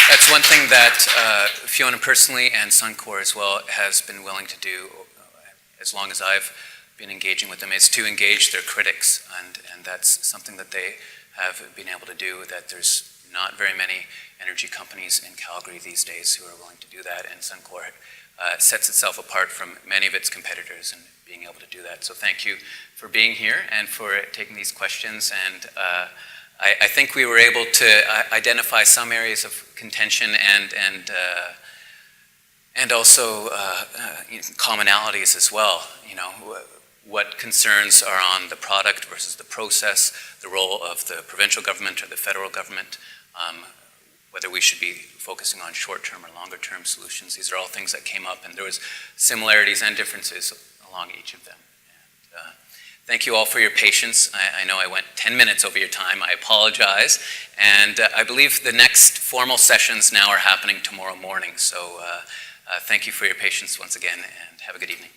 That's one thing that Fiona personally and Suncor as well has been willing to do as long as I've been engaging with them, is to engage their critics. And that's something that they have been able to do, that there's not very many energy companies in Calgary these days who are willing to do that, and Suncor sets itself apart from many of its competitors in being able to do that. So thank you for being here and for taking these questions. And I think we were able to identify some areas of contention and also commonalities as well. What concerns are on the product versus the process, the role of the provincial government or the federal government, whether we should be focusing on short-term or longer-term solutions. These are all things that came up, and there was similarities and differences along each of them. And, thank you all for your patience. I know I went 10 minutes over your time. I apologize. And I believe the next formal sessions now are happening tomorrow morning. So thank you for your patience once again, and have a good evening.